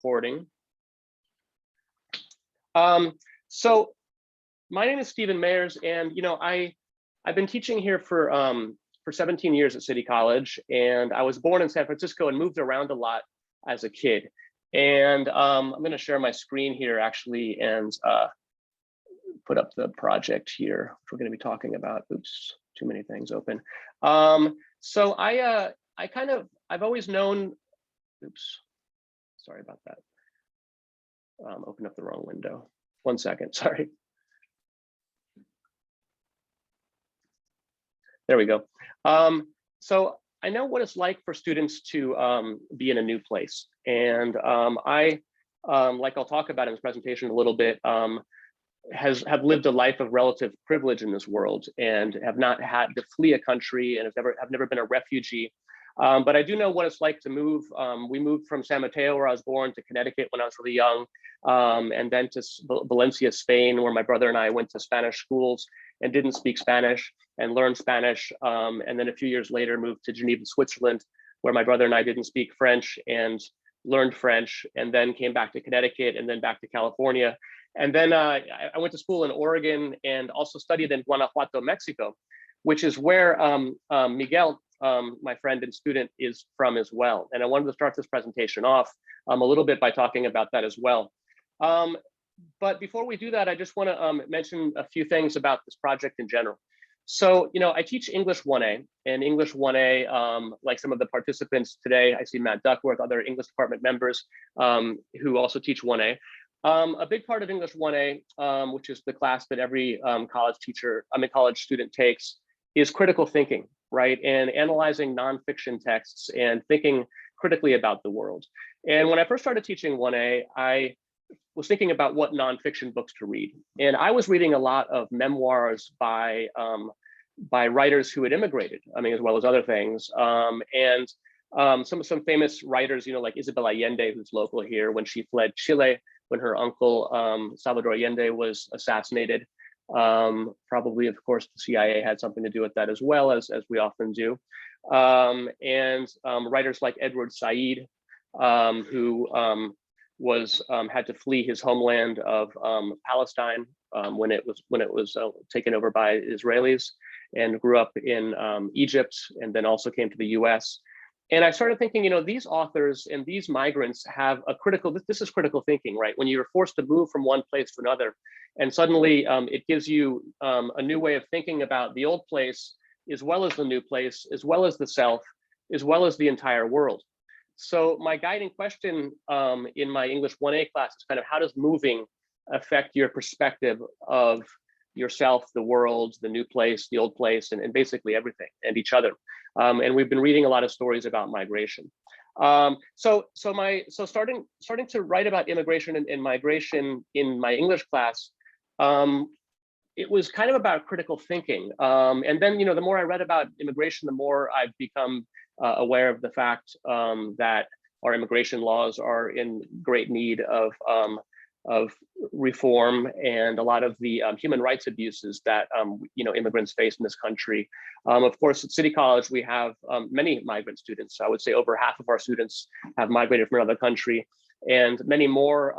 recording. So my name is Stephen Mayers, and I've been teaching here for 17 years at City College, and I was born in San Francisco and moved around a lot as a kid. And I'm going to share my screen here actually and put up the project here, which we're going to be talking about. Oops, too many things open. So I've always known, oops, sorry about that. Open up the wrong window. 1 second, sorry. There we go. So I know what it's like for students to be in a new place. And like I'll talk about in this presentation a little bit, have lived a life of relative privilege in this world and have not had to flee a country and have never been a refugee. But I do know what it's like to move. We moved from San Mateo, where I was born, to Connecticut when I was really young, and then to Valencia, Spain, where my brother and I went to Spanish schools and didn't speak Spanish and learned Spanish. And then a few years later, moved to Geneva, Switzerland, where my brother and I didn't speak French and learned French, and then came back to Connecticut and then back to California. And then I went to school in Oregon and also studied in Guanajuato, Mexico, which is where Miguel, my friend and student, is from as well. And I wanted to start this presentation off a little bit by talking about that as well. But before we do that, I just want to mention a few things about this project in general. So, I teach English 1A, and English 1A, like some of the participants today, I see Matt Duckworth, other English department members who also teach 1A. A big part of English 1A, which is the class that every college student takes, is critical thinking, right? And analyzing nonfiction texts and thinking critically about the world. And when I first started teaching 1A, I was thinking about what nonfiction books to read. And I was reading a lot of memoirs by writers who had immigrated, as well as other things. Some famous writers, like Isabel Allende, who's local here, when she fled Chile, when her uncle Salvador Allende was assassinated. Probably, of course, the CIA had something to do with that as well, as we often do. Writers like Edward Said, who had to flee his homeland of Palestine when it was taken over by Israelis, and grew up in Egypt, and then also came to the US. And I started thinking, these authors and these migrants have this is critical thinking, right? When you're forced to move from one place to another, and suddenly it gives you a new way of thinking about the old place, as well as the new place, as well as the self, as well as the entire world. So my guiding question in my English 1A class is kind of, how does moving affect your perspective of yourself, the world, the new place, the old place, and basically everything, and each other. And we've been reading a lot of stories about migration. Starting to write about immigration and migration in my English class, it was kind of about critical thinking. And then, the more I read about immigration, the more I've become aware of the fact that our immigration laws are in great need of reform, and a lot of the human rights abuses that immigrants face in this country. Of course, at City College, we have many migrant students. I would say over half of our students have migrated from another country, and many more,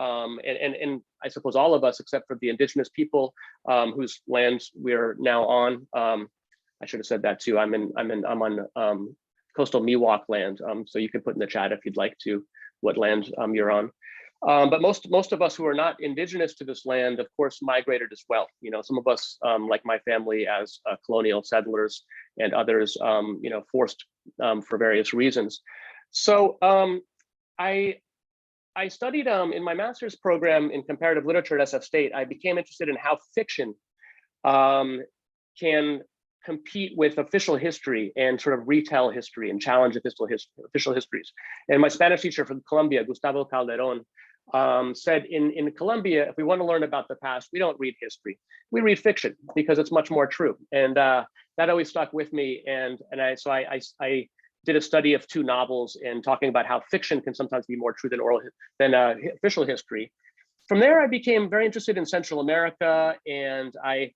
and I suppose all of us, except for the indigenous people whose lands we're now on. I should have said that too. I'm on coastal Miwok land, so you can put in the chat if you'd like to what land you're on. But most of us who are not indigenous to this land, of course, migrated as well. Some of us, like my family, as colonial settlers, and others, forced for various reasons. So I studied in my master's program in comparative literature at SF State. I became interested in how fiction can compete with official history and sort of retell history and challenge official histories. And my Spanish teacher from Colombia, Gustavo Calderon, said in Colombia, if we want to learn about the past, we don't read history, we read fiction, because it's much more true. And that always stuck with me. And I did a study of 2 novels and talking about how fiction can sometimes be more true than official history. From there, I became very interested in Central America, and I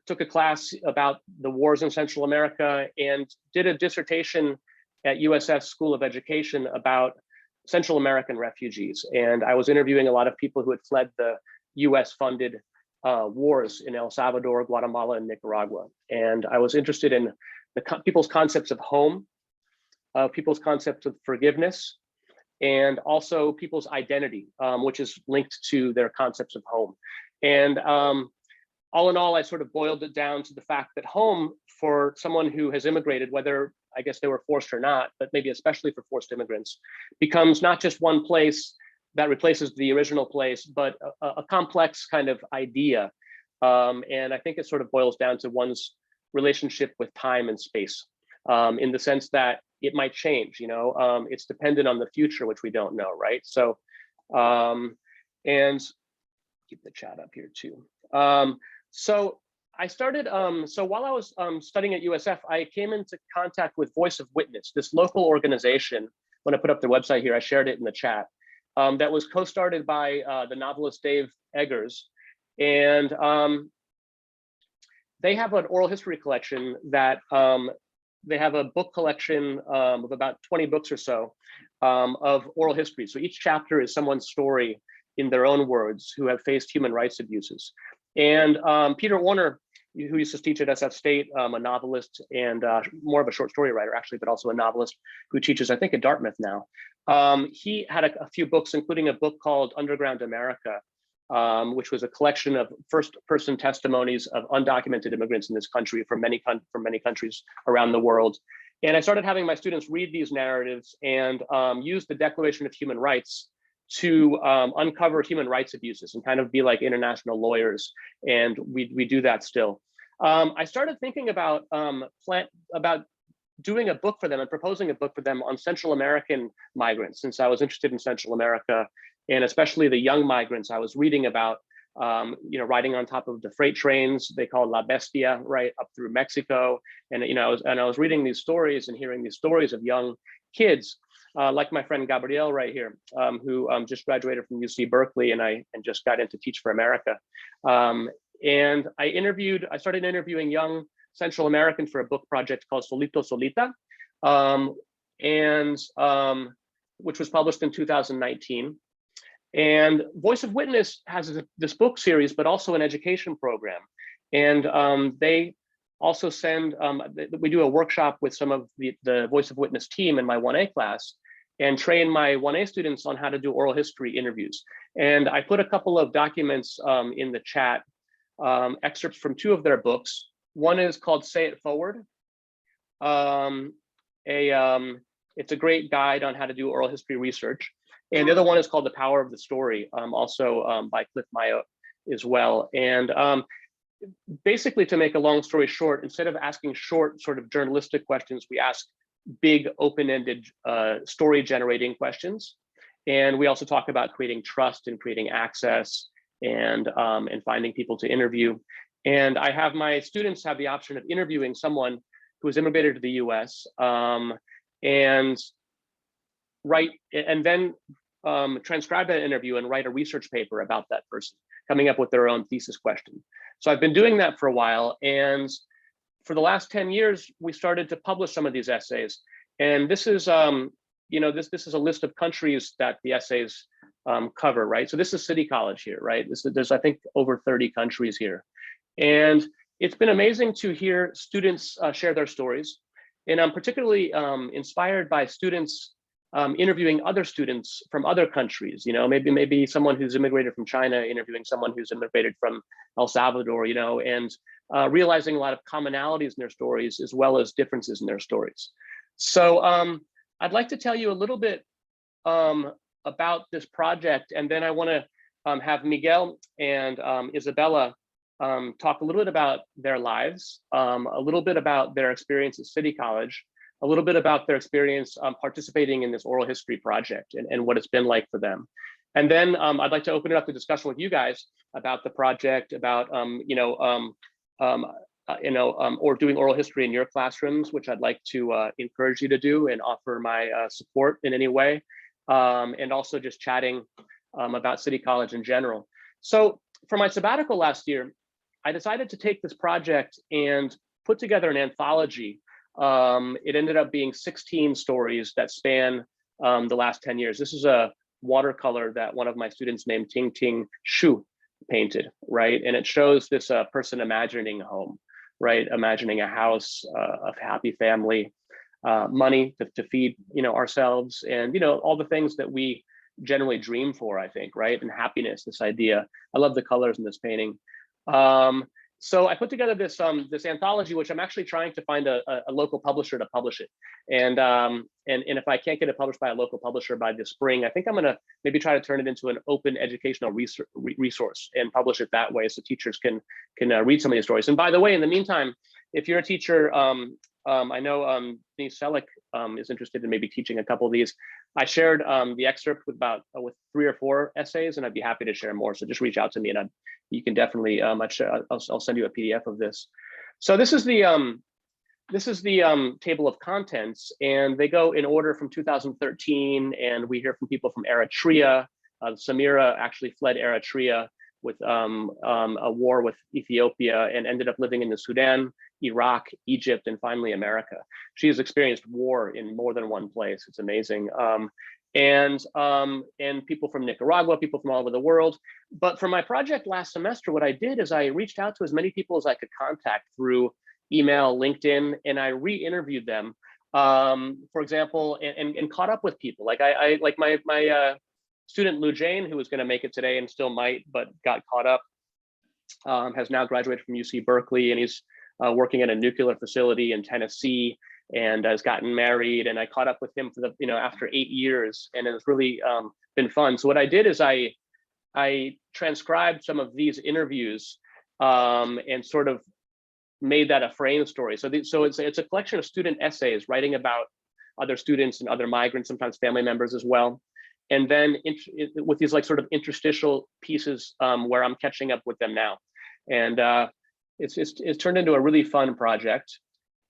took a class about the wars in Central America and did a dissertation at USF School of Education about Central American refugees. And I was interviewing a lot of people who had fled the US-funded wars in El Salvador, Guatemala, and Nicaragua. And I was interested in people's concepts of home, people's concepts of forgiveness, and also people's identity, which is linked to their concepts of home. And all in all, I sort of boiled it down to the fact that home, for someone who has immigrated, whether I guess they were forced or not, but maybe especially for forced immigrants, becomes not just one place that replaces the original place, but a complex kind of idea. And I think it sort of boils down to one's relationship with time and space, in the sense that it might change, you know, it's dependent on the future, which we don't know, right? So, and keep the chat up here too. So I started, so while I was studying at USF, I came into contact with Voice of Witness, this local organization. When I put up their website here, I shared it in the chat, that was co-started by the novelist Dave Eggers. And they have an oral history collection that, they have a book collection of about 20 books or so of oral history. So each chapter is someone's story in their own words who have faced human rights abuses. And Peter Warner, who used to teach at SF State, a novelist and more of a short story writer actually, but also a novelist who teaches, I think, at Dartmouth now. He had a few books, including a book called Underground America, which was a collection of first-person testimonies of undocumented immigrants in this country from many countries around the world. And I started having my students read these narratives and use the Declaration of Human Rights to uncover human rights abuses and kind of be like international lawyers. And we do that still. I started thinking about doing a book for them and proposing a book for them on Central American migrants, since I was interested in Central America and especially the young migrants I was reading about, you know, riding on top of the freight trains they call La Bestia, right, up through Mexico. And, you know, I was reading these stories and hearing these stories of young kids, like my friend Gabriel right here, who just graduated from UC Berkeley and just got into Teach for America. And I started interviewing young Central Americans for a book project called Solito Solita, which was published in 2019. And Voice of Witness has this book series, but also an education program. And they also send, we do a workshop with some of the Voice of Witness team in my 1A class and train my 1A students on how to do oral history interviews. And I put a couple of documents in the chat, excerpts from two of their books. One is called Say It Forward. It's a great guide on how to do oral history research. And the other one is called The Power of the Story, also by Cliff Mayotte as well. And basically, to make a long story short, instead of asking short sort of journalistic questions, we ask big open-ended story generating questions. And we also talk about creating trust and creating access and finding people to interview. And I have my students have the option of interviewing someone who has immigrated to the US and then transcribe that interview and write a research paper about that person, coming up with their own thesis question. So I've been doing that for a while. And for the last 10 years, we started to publish some of these essays. And this is, you know, this is a list of countries that the essays cover, right? So this is City College here, right? There's, I think, over 30 countries here. And it's been amazing to hear students share their stories. And I'm particularly inspired by students interviewing other students from other countries, you know, maybe someone who's immigrated from China interviewing someone who's immigrated from El Salvador, you know, and realizing a lot of commonalities in their stories as well as differences in their stories. So I'd like to tell you a little bit about this project, and then I want to have Miguel and Isabela talk a little bit about their lives, a little bit about their experience at City College, a little bit about their experience participating in this oral history project and what it's been like for them. And then I'd like to open it up to discussion with you guys about the project, about or doing oral history in your classrooms, which I'd like to encourage you to do and offer my support in any way, and also just chatting about City College in general. So for my sabbatical last year, I decided to take this project and put together an anthology. It ended up being 16 stories that span the last 10 years. This is a watercolor that one of my students named Ting Ting Shu painted, right? And it shows this person imagining a home, right? Imagining a house, a happy family, money to feed, ourselves, and, all the things that we generally dream for, I think, right? And happiness, this idea. I love the colors in this painting. So I put together this this anthology, which I'm actually trying to find a local publisher to publish it. And if I can't get it published by a local publisher by this spring, I think I'm gonna maybe try to turn it into an open educational resource and publish it that way, so teachers can read some of these stories. And by the way, in the meantime, if you're a teacher, I know Denise Selleck is interested in maybe teaching a couple of these. I shared the excerpt with 3 or 4 essays, and I'd be happy to share more. So just reach out to me, and you can definitely. I'll send you a PDF of this. So this is the table of contents, and they go in order from 2013. And we hear from people from Eritrea. Samira actually fled Eritrea with a war with Ethiopia and ended up living in the Sudan, Iraq, Egypt, and finally America. She has experienced war in more than one place. It's amazing. And people from Nicaragua, people from all over the world. But for my project last semester, what I did is I reached out to as many people as I could contact through email, LinkedIn, and I re-interviewed them. For example, and caught up with people. Like my student Lou Jane, who was going to make it today and still might, but got caught up, has now graduated from UC Berkeley, and he's working at a nuclear facility in Tennessee, and has gotten married. And I caught up with him for after 8 years, and it's really been fun. So what I did is I transcribed some of these interviews and sort of made that a frame story. So it's a collection of student essays writing about other students and other migrants, sometimes family members as well. And then with these sort of interstitial pieces where I'm catching up with them now. And it's turned into a really fun project.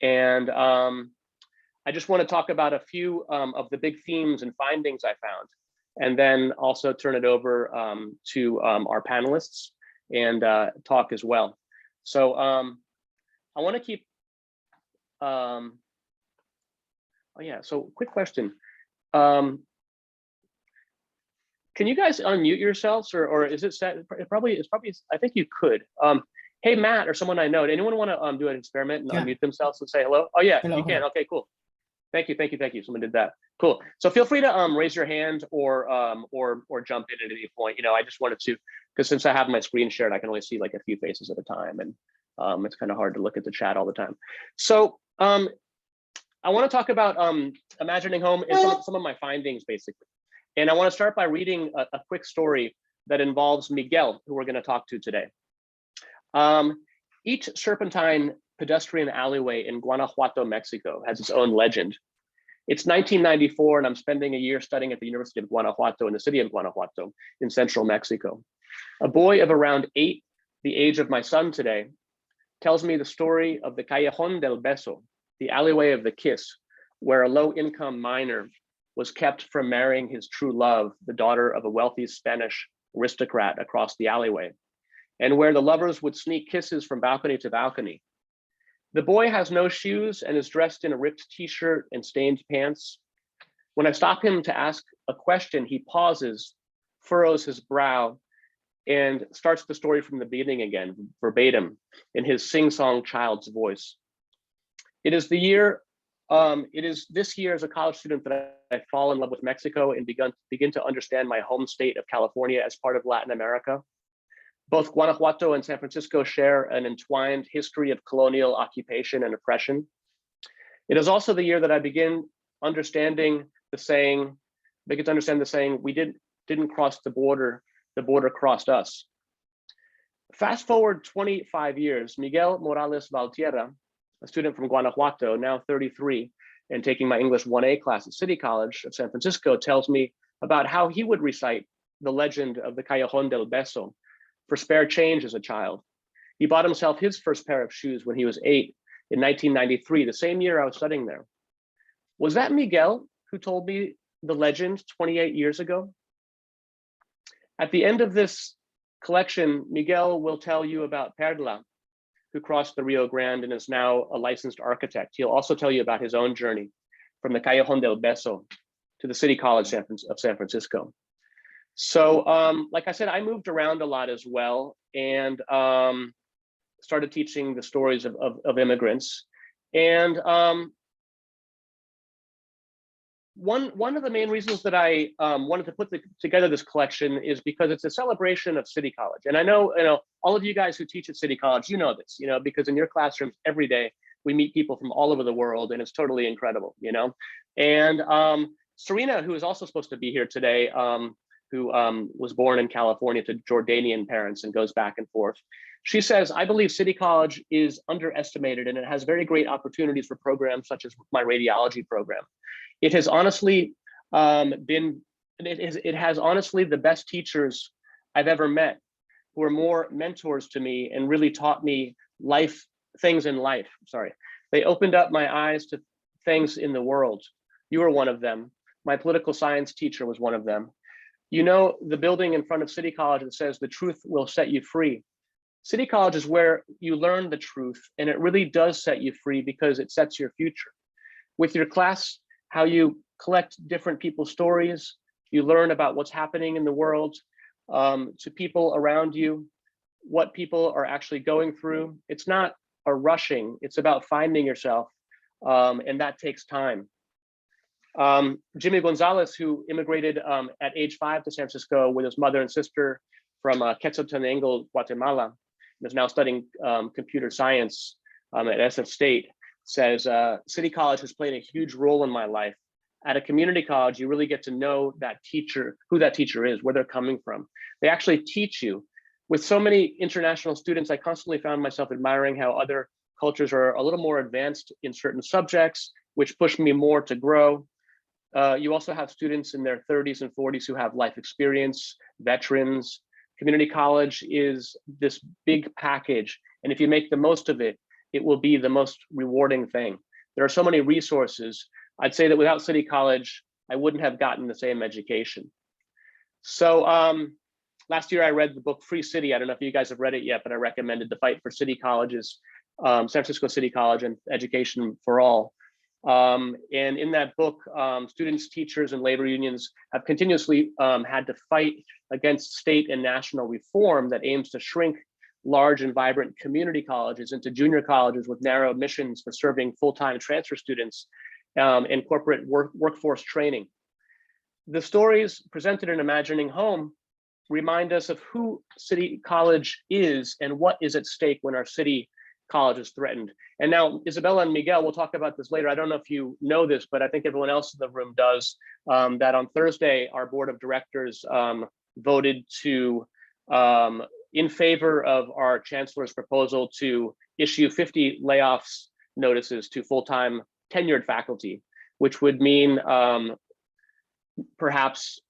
And I just want to talk about a few of the big themes and findings I found, and then also turn it over to our panelists and talk as well. So I want to keep, oh yeah, so quick question. Can you guys unmute yourselves, or is it set? It's probably, I think you could. Hey, Matt, or someone I know, anyone want to do an experiment and unmute themselves and say hello? Oh yeah, hello, you can, okay, cool. Thank you, someone did that. Cool, so feel free to raise your hand or jump in at any point. I just wanted to, because since I have my screen shared, I can only see like a few faces at a time, and it's kind of hard to look at the chat all the time. So I want to talk about imagining home and some of my findings, basically. And I want to start by reading a quick story that involves Miguel, who we're going to talk to today. Each serpentine pedestrian alleyway in Guanajuato, Mexico has its own legend. It's 1994, and I'm spending a year studying at the University of Guanajuato in the city of Guanajuato in central Mexico. A boy of around 8, the age of my son today, tells me the story of the Callejón del Beso, the alleyway of the kiss, where a low-income miner was kept from marrying his true love, the daughter of a wealthy Spanish aristocrat across the alleyway, and where the lovers would sneak kisses from balcony to balcony. The boy has no shoes and is dressed in a ripped t-shirt and stained pants. When I stop him to ask a question, he pauses, furrows his brow, and starts the story from the beginning again, verbatim, in his sing-song child's voice. It is this year as a college student that I fall in love with Mexico and begin to understand my home state of California as part of Latin America. Both Guanajuato and San Francisco share an entwined history of colonial occupation and oppression. It is also the year that I begin to understand the saying, we didn't cross the border crossed us. Fast forward 25 years, Miguel Morales Valtiera, a student from Guanajuato, now 33, and taking my English 1A class at City College of San Francisco, tells me about how he would recite the legend of the Callejón del Beso for spare change as a child. He bought himself his first pair of shoes when he was 8 in 1993, the same year I was studying there. Was that Miguel who told me the legend 28 years ago? At the end of this collection, Miguel will tell you about Perla, who crossed the Rio Grande and is now a licensed architect. He'll also tell you about his own journey from the Callejón del Beso to the City College of San Francisco. So like I said, I moved around a lot as well, and started teaching the stories of immigrants. And one of the main reasons that I wanted to put together this collection is because it's a celebration of City College. And I know, all of you guys who teach at City College, you know this, because in your classrooms every day, we meet people from all over the world, and it's totally incredible, And Serena, who is also supposed to be here today, who was born in California to Jordanian parents and goes back and forth. She says, I believe City College is underestimated, and it has very great opportunities for programs such as my radiology program. It has honestly it has honestly the best teachers I've ever met, who are more mentors to me and really taught me things in life. Sorry. They opened up my eyes to things in the world. You were one of them. My political science teacher was one of them. The building in front of City College that says the truth will set you free. City College is where you learn the truth, and it really does set you free because it sets your future. With your class, how you collect different people's stories, you learn about what's happening in the world, to people around you, what people are actually going through. It's not a rushing, it's about finding yourself, and that takes time. Jimmy Gonzalez, who immigrated at age 5 to San Francisco with his mother and sister from Quetzaltenango, Guatemala, and is now studying computer science at SF State, says, City College has played a huge role in my life. At a community college, you really get to know that teacher, who that teacher is, where they're coming from. They actually teach you. With so many international students, I constantly found myself admiring how other cultures are a little more advanced in certain subjects, which pushed me more to grow. You also have students in their 30s and 40s who have life experience, veterans. Community college is this big package, and if you make the most of it, it will be the most rewarding thing. There are so many resources. I'd say that without City College, I wouldn't have gotten the same education. So last year I read the book Free City. I don't know if you guys have read it yet, but I recommended The Fight for City Colleges, San Francisco City College and Education for All. And in that book, students, teachers, and labor unions have continuously had to fight against state and national reform that aims to shrink large and vibrant community colleges into junior colleges with narrow admissions for serving full-time transfer students and corporate workforce training. The stories presented in Imagining Home remind us of who City College is and what is at stake when our city college is threatened. And now Isabela and Miguel, we'll talk about this later. I don't know if you know this, but I think everyone else in the room does, that on Thursday, our board of directors voted to, in favor of our chancellor's proposal to issue 50 layoffs notices to full-time tenured faculty, which would mean perhaps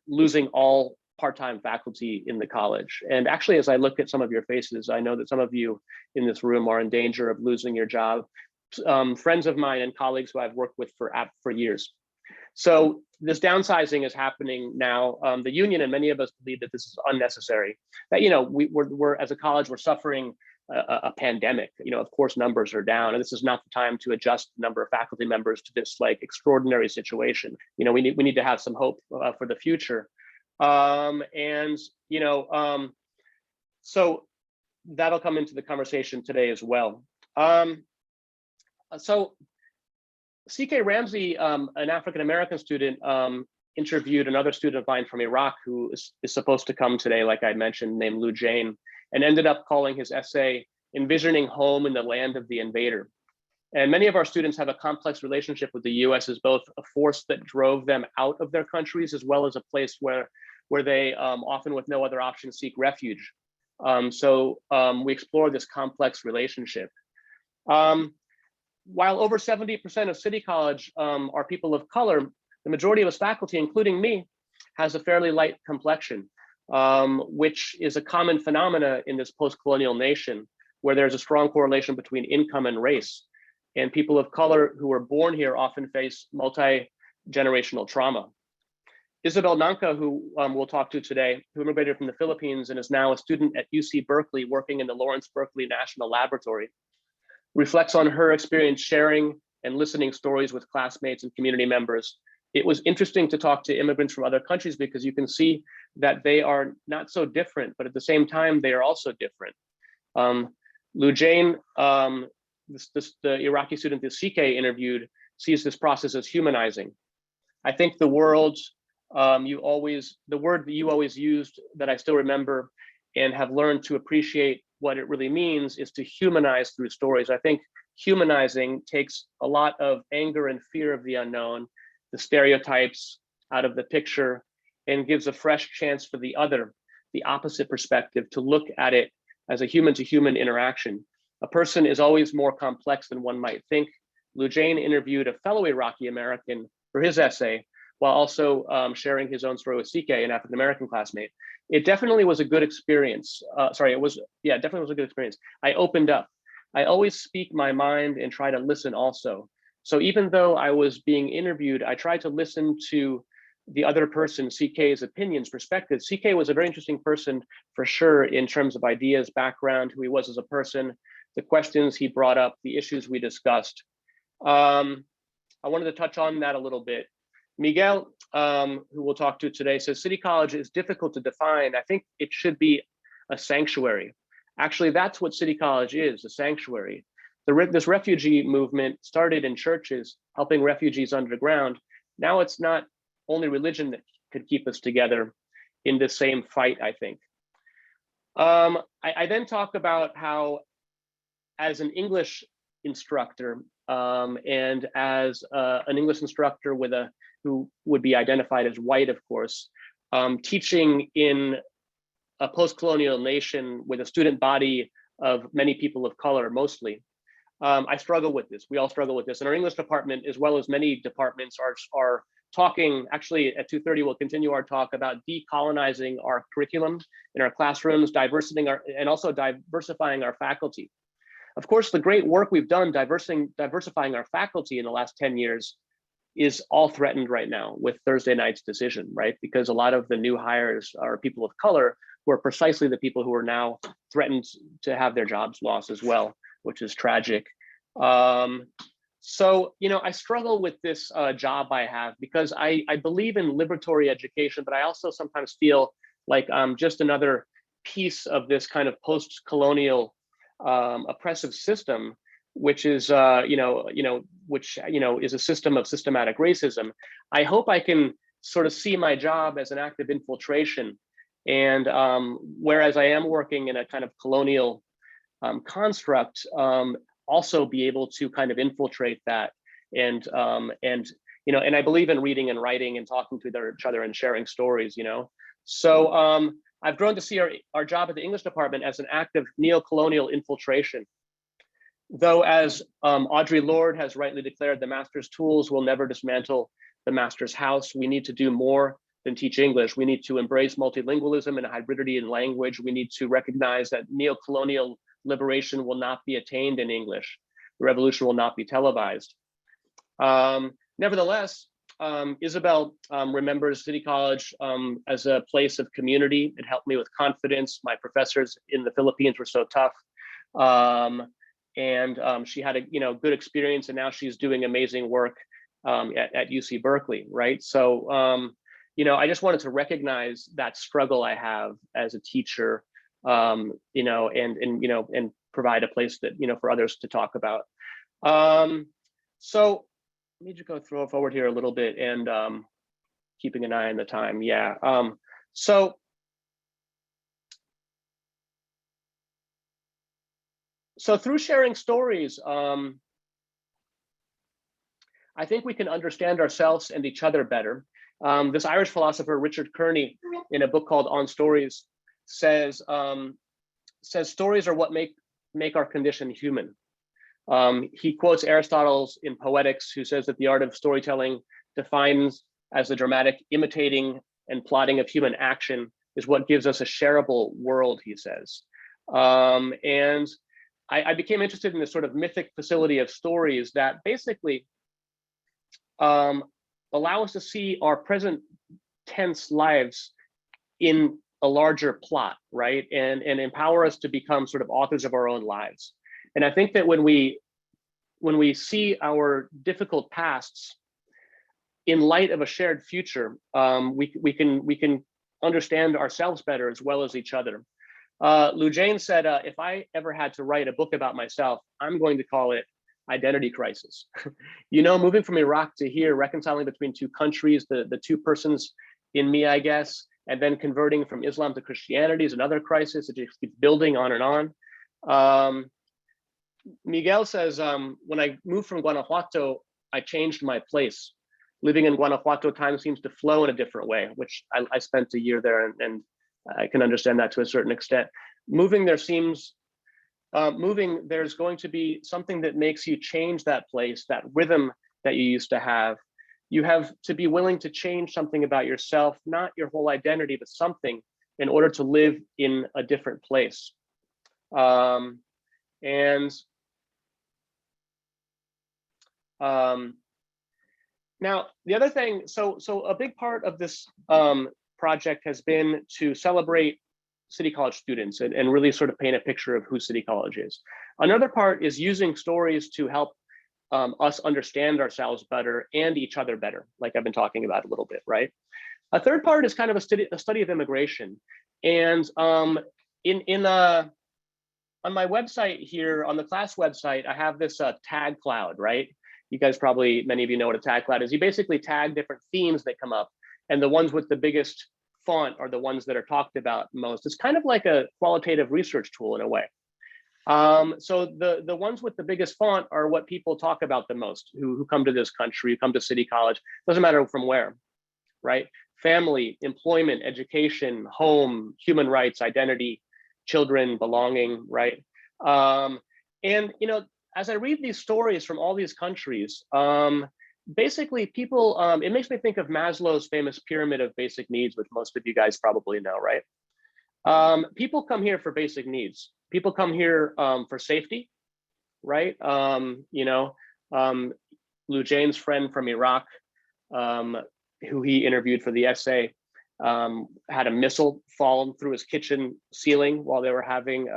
losing all part-time faculty in the college. And actually, as I look at some of your faces, I know that some of you in this room are in danger of losing your job. Friends of mine and colleagues who I've worked with for years. So this downsizing is happening now. The union and many of us believe that this is unnecessary. That we're as a college, we're suffering a pandemic. Of course, numbers are down, and this is not the time to adjust the number of faculty members to this extraordinary situation. We need to have some hope for the future. So that'll come into the conversation today as well. So C.K. Ramsey, an African-American student, interviewed another student of mine from Iraq who is supposed to come today, like I mentioned, named Lou Jane, and ended up calling his essay, Envisioning Home in the Land of the Invader. And many of our students have a complex relationship with the US as both a force that drove them out of their countries, as well as a place where they often with no other option seek refuge. So we explore this complex relationship. While over 70% of City College are people of color, the majority of its faculty, including me, has a fairly light complexion, which is a common phenomena in this post-colonial nation, where there's a strong correlation between income and race. And people of color who are born here often face multi-generational trauma. Isabel Nangca, who we'll talk to today, who immigrated from the Philippines and is now a student at UC Berkeley working in the Lawrence Berkeley National Laboratory, reflects on her experience sharing and listening stories with classmates and community members, it was interesting to talk to immigrants from other countries because you can see that they are not so different, but at the same time, they are also different. Lujain, the Iraqi student that CK interviewed, sees this process as humanizing. I think the word that you always used that I still remember and have learned to appreciate what it really means is to humanize through stories. I think humanizing takes a lot of anger and fear of the unknown, the stereotypes out of the picture, and gives a fresh chance for the other, the opposite perspective, to look at it as a human-to-human interaction. A person is always more complex than one might think. Lujain interviewed a fellow Iraqi American for his essay, while also sharing his own story with CK, an African-American classmate. It definitely was a good experience. Definitely was a good experience. I opened up. I always speak my mind and try to listen also. So even though I was being interviewed, I tried to listen to the other person, CK's opinions, perspectives. CK was a very interesting person for sure in terms of ideas, background, who he was as a person, the questions he brought up, the issues we discussed. I wanted to touch on that a little bit. Miguel, who we'll talk to today, says City College is difficult to define. I think it should be a sanctuary. Actually, that's what City College is, a sanctuary. This refugee movement started in churches, helping refugees underground. Now it's not only religion that could keep us together in the same fight, I think. I then talk about how, as an English instructor, and as an English instructor who would be identified as white, of course, teaching in a post-colonial nation with a student body of many people of color, mostly, I struggle with this. We all struggle with this. And our English department, as well as many departments, are talking, actually at 2:30, we'll continue our talk about decolonizing our curriculum in our classrooms, and also diversifying our faculty. Of course, the great work we've done diversifying our faculty in the last 10 years is all threatened right now with Thursday night's decision, right? Because a lot of the new hires are people of color who are precisely the people who are now threatened to have their jobs lost as well, which is tragic. So, I struggle with this job I have because I believe in liberatory education, but I also sometimes feel like I'm just another piece of this kind of post-colonial oppressive system, which is, is a system of systematic racism. I hope I can sort of see my job as an act of infiltration. And whereas I am working in a kind of colonial construct, also be able to kind of infiltrate that. And I believe in reading and writing and talking to each other and sharing stories, So I've grown to see our job at the English department as an act of neo-colonial infiltration. Though, as Audre Lorde has rightly declared, the master's tools will never dismantle the master's house. We need to do more than teach English. We need to embrace multilingualism and hybridity in language. We need to recognize that neo-colonial liberation will not be attained in English. The revolution will not be televised. Nevertheless, Isabel remembers City College as a place of community. It helped me with confidence. My professors in the Philippines were so tough. She had a good experience, and now she's doing amazing work at UC Berkeley, right? So I just wanted to recognize that struggle I have as a teacher, and provide a place that for others to talk about. So let me just go forward here a little bit and keeping an eye on the time. Yeah. So through sharing stories, I think we can understand ourselves and each other better. This Irish philosopher, Richard Kearney, in a book called On Stories, says stories are what make our condition human. He quotes Aristotle in Poetics, who says that the art of storytelling defines as the dramatic imitating and plotting of human action is what gives us a shareable world, he says. And I became interested in this sort of mythic facility of stories that basically allow us to see our present tense lives in a larger plot, right? And empower us to become sort of authors of our own lives. And I think that when we when we see our difficult pasts in light of a shared future, we can understand ourselves better as well as each other. Lou Jane said, if I ever had to write a book about myself, I'm going to call it Identity Crisis. You know, moving from Iraq to here, reconciling between two countries, the two persons in me, I guess, and then converting from Islam to Christianity is another crisis. It just keeps building on and on. Miguel says, when I moved from Guanajuato, I changed my place. Living in Guanajuato, time seems to flow in a different way, which I spent a year there, and I can understand that to a certain extent. Moving there seems, there's going to be something that makes you change that place, that rhythm that you used to have. You have to be willing to change something about yourself, not your whole identity, but something in order to live in a different place. Now, the other thing, so a big part of this project has been to celebrate City College students and really sort of paint a picture of who City College is. Another part is using stories to help us understand ourselves better and each other better, like I've been talking about a little bit, right? A third part is kind of a study of immigration. And on my website here, on the class website, I have this tag cloud, right? You guys probably, many of you know what a tag cloud is. You basically tag different themes that come up, and the ones with the biggest font are the ones that are talked about most. It's kind of like a qualitative research tool in a way. So the ones with the biggest font are what people talk about the most, who come to this country, who come to City College, doesn't matter from where, right? Family, employment, education, home, human rights, identity, children, belonging, right? And you know, as I read these stories from all these countries, basically people, it makes me think of Maslow's famous pyramid of basic needs, which most of you guys probably know, right? People come here for basic needs. People come here for safety, right? You know, Lou Jane's friend from Iraq, who he interviewed for the essay, had a missile fall through his kitchen ceiling while they were having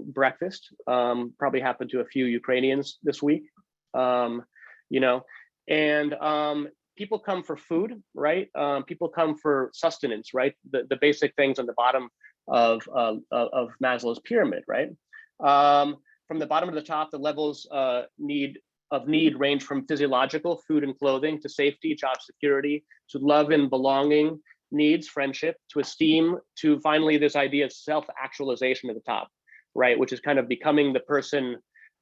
breakfast. Probably happened to a few Ukrainians this week, you know, and people come for food, right? People come for sustenance, right? The basic things on the bottom of Maslow's pyramid, right? From the bottom to the top, the levels of need range from physiological, food and clothing, to safety, job security, to love and belonging needs, friendship, to esteem, to finally this idea of self-actualization at the top, right? Which is kind of becoming the person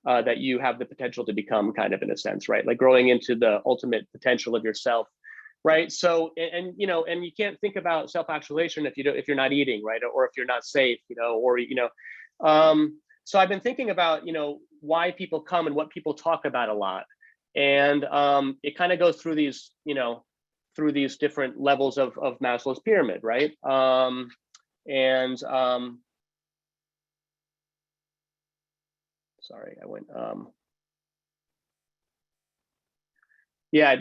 that you have the potential to become, kind of in a sense, right? Like growing into the ultimate potential of yourself, right? So, and you know, and you can't think about self-actualization if you're not eating, right? Or if you're not safe, you know, or you know. So I've been thinking about, you know, why people come and what people talk about a lot, and it kind of goes through these, you know, through these different levels of Maslow's pyramid, right? Sorry, I went. Yeah,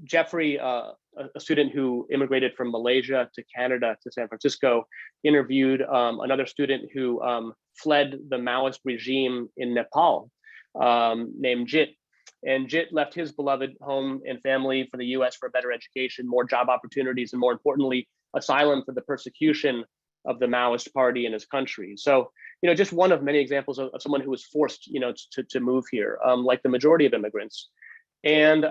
Jeffrey, a student who immigrated from Malaysia to Canada to San Francisco, interviewed another student who fled the Maoist regime in Nepal, named Jit. And Jit left his beloved home and family for the US for a better education, more job opportunities, and more importantly, asylum for the persecution of the Maoist party in his country. So, you know, just one of many examples of someone who was forced, you know, to move here, like the majority of immigrants. And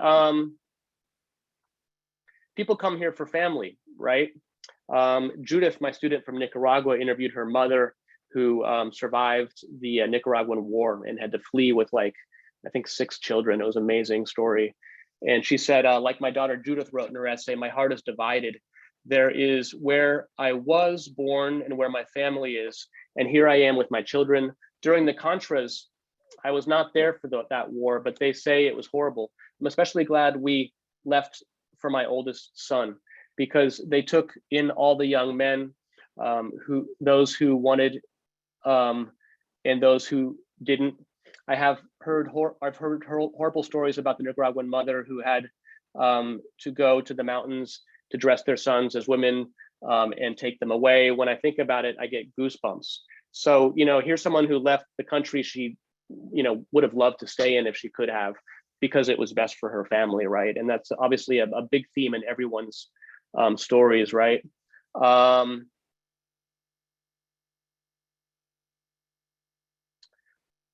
people come here for family, right? Judith, my student from Nicaragua, interviewed her mother, who survived the Nicaraguan war and had to flee with, like, I think 6 children. It was an amazing story. And she said, like my daughter Judith wrote in her essay, my heart is divided. There is where I was born and where my family is. And here I am with my children. During the Contras, I was not there for that war, but they say it was horrible. I'm especially glad we left for my oldest son, because they took in all the young men, those who wanted and those who didn't. I've heard horrible stories about the Nicaraguan mother who had to go to the mountains to dress their sons as women and take them away. When I think about it, I get goosebumps. So, you know, here's someone who left the country she would have loved to stay in if she could have, because it was best for her family, right? And that's obviously a big theme in everyone's stories, right?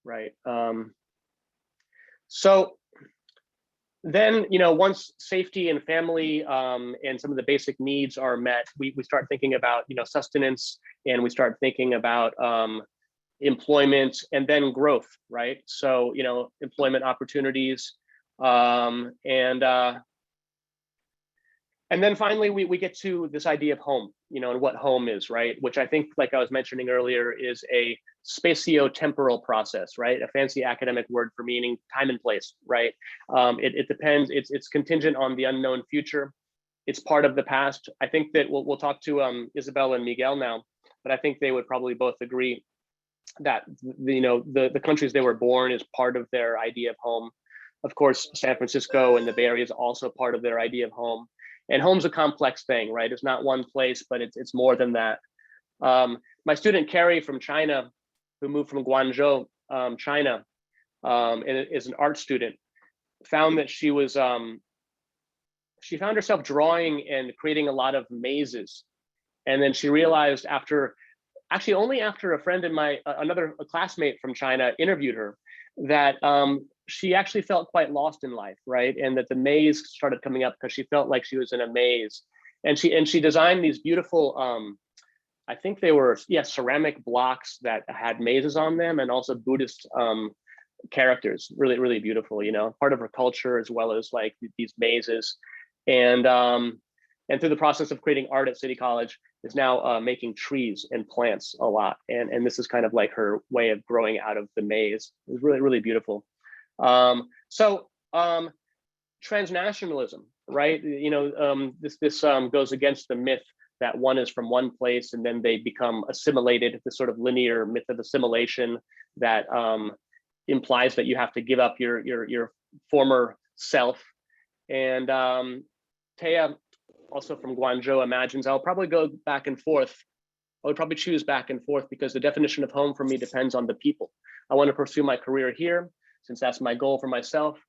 Right. So then, once safety and family and some of the basic needs are met, we start thinking about, sustenance, and we start thinking about employment, and then growth, right? So, employment opportunities, and then finally, we get to this idea of home, and what home is, right? Which I think, like I was mentioning earlier, is a spatio-temporal process, right? A fancy academic word for meaning time and place, right? It depends, it's contingent on the unknown future. It's part of the past. I think that we'll talk to Isabel and Miguel now, but I think they would probably both agree that, the countries they were born is part of their idea of home. Of course, San Francisco and the Bay Area is also part of their idea of home. And home's a complex thing, right? It's not one place, but it's more than that. My student Carrie from China, who moved from Guangzhou, China, and is an art student, found that she found herself drawing and creating a lot of mazes. And then she realized only after a friend and another classmate from China interviewed her, that she actually felt quite lost in life, right? And that the maze started coming up because she felt like she was in a maze. And she designed these beautiful, I think they were, ceramic blocks that had mazes on them, and also Buddhist characters, really, really beautiful, part of her culture, as well as like these mazes. And through the process of creating art at City College, is now making trees and plants a lot. And this is kind of like her way of growing out of the maze. It's really, really beautiful. Transnationalism, right? This goes against the myth that one is from one place and then they become assimilated, this sort of linear myth of assimilation that implies that you have to give up your former self. And Taya, also from Guangzhou, imagines I'll probably go back and forth. I would probably choose back and forth because the definition of home for me depends on the people. I want to pursue my career here, since that's my goal for myself.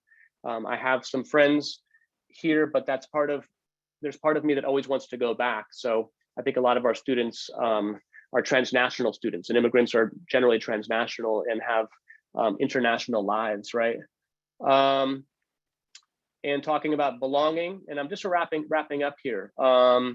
I have some friends here, but there's part of me that always wants to go back. So I think a lot of our students are transnational students, and immigrants are generally transnational and have international lives, right? And talking about belonging, and I'm just wrapping up here. So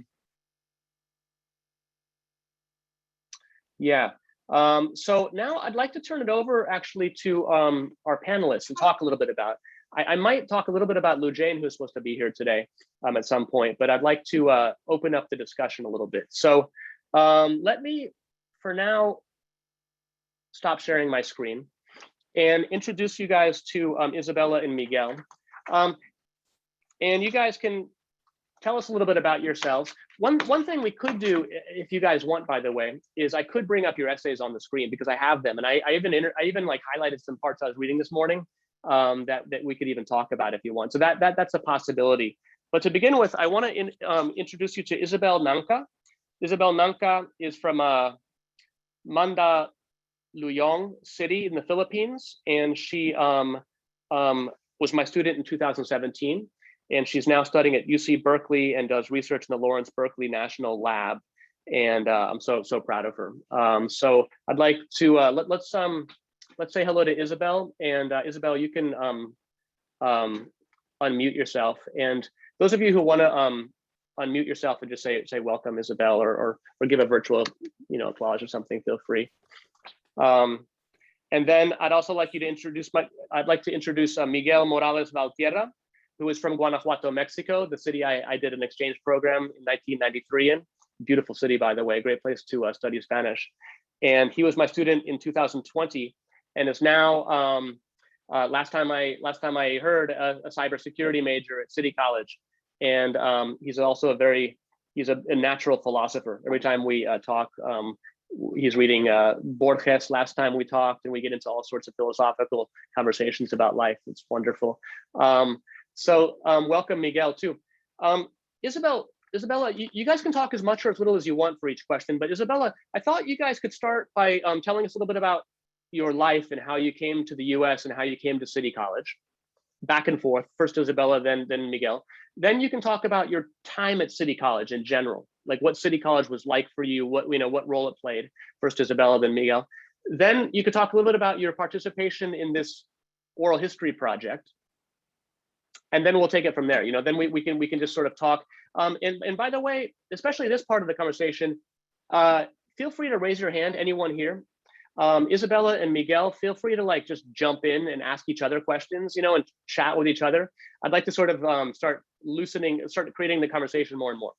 now I'd like to turn it over actually to our panelists and talk a little bit about, I might talk a little bit about Lu Jane, who's supposed to be here today at some point, but I'd like to open up the discussion a little bit. So let me, for now, stop sharing my screen and introduce you guys to Isabela and Miguel. And you guys can tell us a little bit about yourselves. One thing we could do, if you guys want, by the way, is I could bring up your essays on the screen because I have them, and I even like highlighted some parts I was reading this morning that we could even talk about if you want. So that's a possibility. But to begin with, I want to introduce you to Isabel Nangca. Isabel Nangca is from Mandaluyong City in the Philippines, and she was my student in 2017. And she's now studying at UC Berkeley and does research in the Lawrence Berkeley National Lab. And I'm so proud of her. So I'd like to let's say hello to Isabel. And Isabel, you can unmute yourself. And those of you who want to unmute yourself and just say welcome, Isabel, or give a virtual applause or something, feel free. And then I'd also like you to introduce Miguel Morales Valtiera, who is from Guanajuato, Mexico, the city I did an exchange program in 1993 in. Beautiful city, by the way, great place to study Spanish. And he was my student in 2020, and is now, last time I heard, a cybersecurity major at City College. And he's also he's a natural philosopher. Every time we talk, he's reading Borges last time we talked, and we get into all sorts of philosophical conversations about life. It's wonderful. So welcome, Miguel, too. Isabela, you guys can talk as much or as little as you want for each question, but Isabela, I thought you guys could start by telling us a little bit about your life and how you came to the US and how you came to City College, back and forth, first Isabella, then Miguel. Then you can talk about your time at City College in general, like what City College was like for you, what role it played, first Isabella, then Miguel. Then you could talk a little bit about your participation in this oral history project. And then we'll take it from there. Then we can just sort of talk. And by the way, especially this part of the conversation, feel free to raise your hand, anyone here. Isabella and Miguel, feel free to just jump in and ask each other questions, and chat with each other. I'd like to sort of start creating the conversation more and more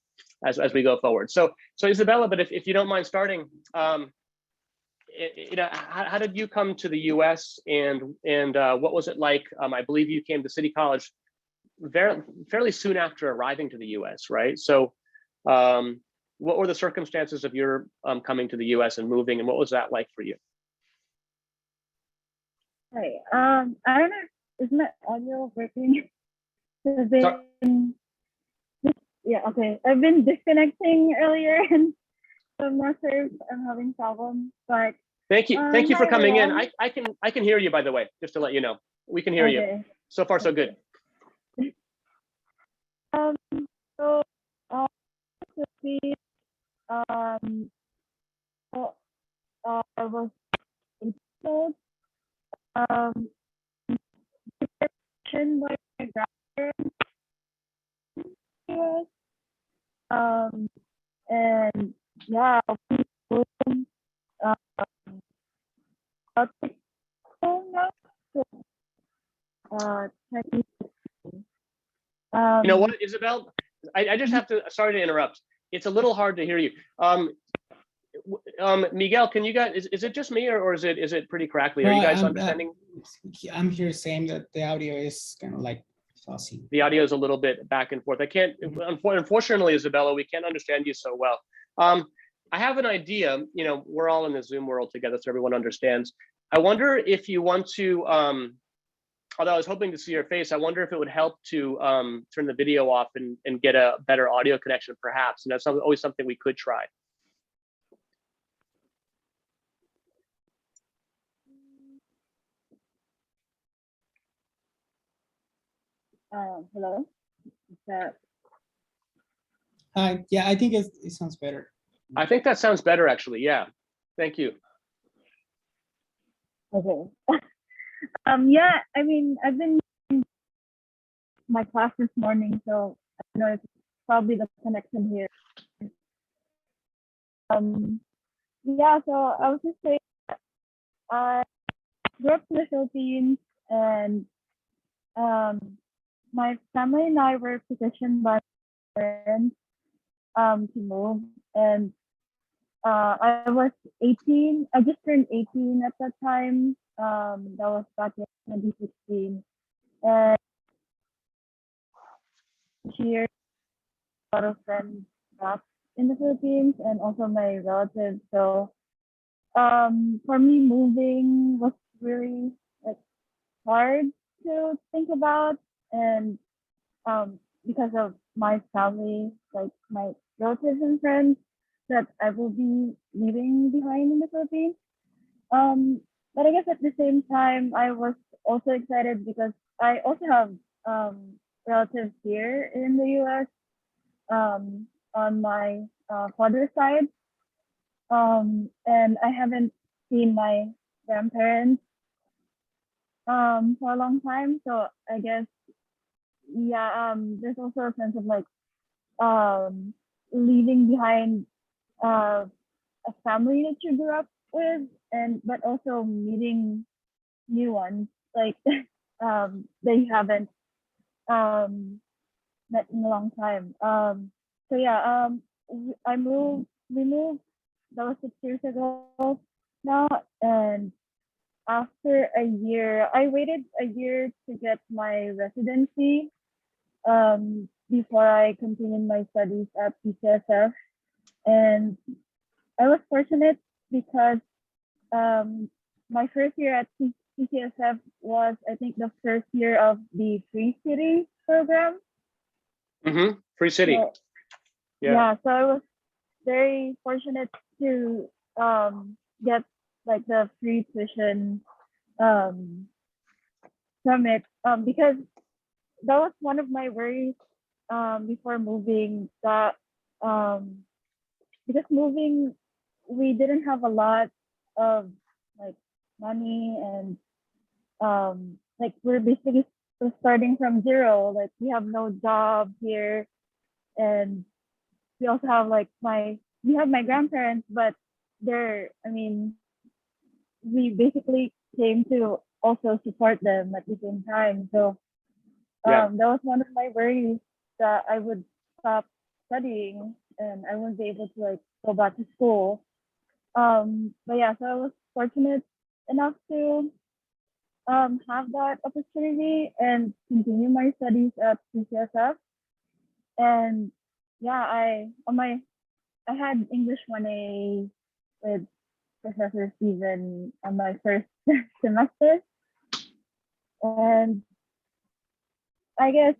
as we go forward. So Isabella, but if you don't mind starting, how did you come to the U.S. and what was it like? I believe you came to City College fairly soon after arriving to the U.S., right? So what were the circumstances of your coming to the U.S. and moving, and what was that like for you? Hi, I don't know, is my audio working? Yeah, okay. I've been disconnecting earlier, and so I'm not sure if I'm having problems, but thank you for coming in. everyone. I can hear you, by the way, just to let you know. We can hear you. So far, so good. So to see, so, I was told, by my grandparents, and yeah, we moved, about 6 years now, so, 2016. You know what, Isabel? I just have to, sorry to interrupt. It's a little hard to hear you. Miguel, can you guys, is it just me or is it pretty crackly? Are you guys understanding? I'm here saying that the audio is kind of like fussy. The audio is a little bit back and forth. I can't, unfortunately, Isabella, we can't understand you so well. I have an idea, we're all in the Zoom world together, so everyone understands. I wonder if you want to, although I was hoping to see your face, I wonder if it would help to turn the video off and get a better audio connection, perhaps. And that's always something we could try. Hello? Is that... Hi, yeah, I think it sounds better. I think that sounds better, actually. Yeah, thank you. Okay. Yeah, I mean, I've been in my class this morning, so I know it's probably the connection here. Yeah, so I was just saying, I grew up in the Philippines, and my family and I were petitioned by parents to move, and I was 18. I just turned 18 at that time. That was back in 2016, and here a lot of friends back in the Philippines and also my relatives. So for me, moving was really hard to think about, and because of my family, like my relatives and friends that I will be leaving behind in the Philippines. But I guess at the same time, I was also excited because I also have relatives here in the US on my father's side. And I haven't seen my grandparents for a long time. So I guess, yeah, there's also a sense of leaving behind a family that you grew up with, but also meeting new ones like they haven't met in a long time. So yeah, we moved, that was 6 years ago now, and after a year, I waited a year to get my residency before I continued my studies at CCSF. And I was fortunate because my first year at CCSF was, I think, the first year of the Free City program. Mm-hmm. Free City. So, yeah, so I was very fortunate to get like the free tuition um, from it, because that was one of my worries before moving. That because moving, we didn't have a lot of like money, and like we're basically starting from zero. Like we have no job here, and we also have like we have my grandparents, but I mean, we basically came to also support them at the same time. So Yeah. that was one of my worries, that I would stop studying and I wouldn't be able to like go back to school. But yeah, so I was fortunate enough to have that opportunity and continue my studies at CCSF. And yeah, I had English 1A with Professor Steven on my first semester. And I guess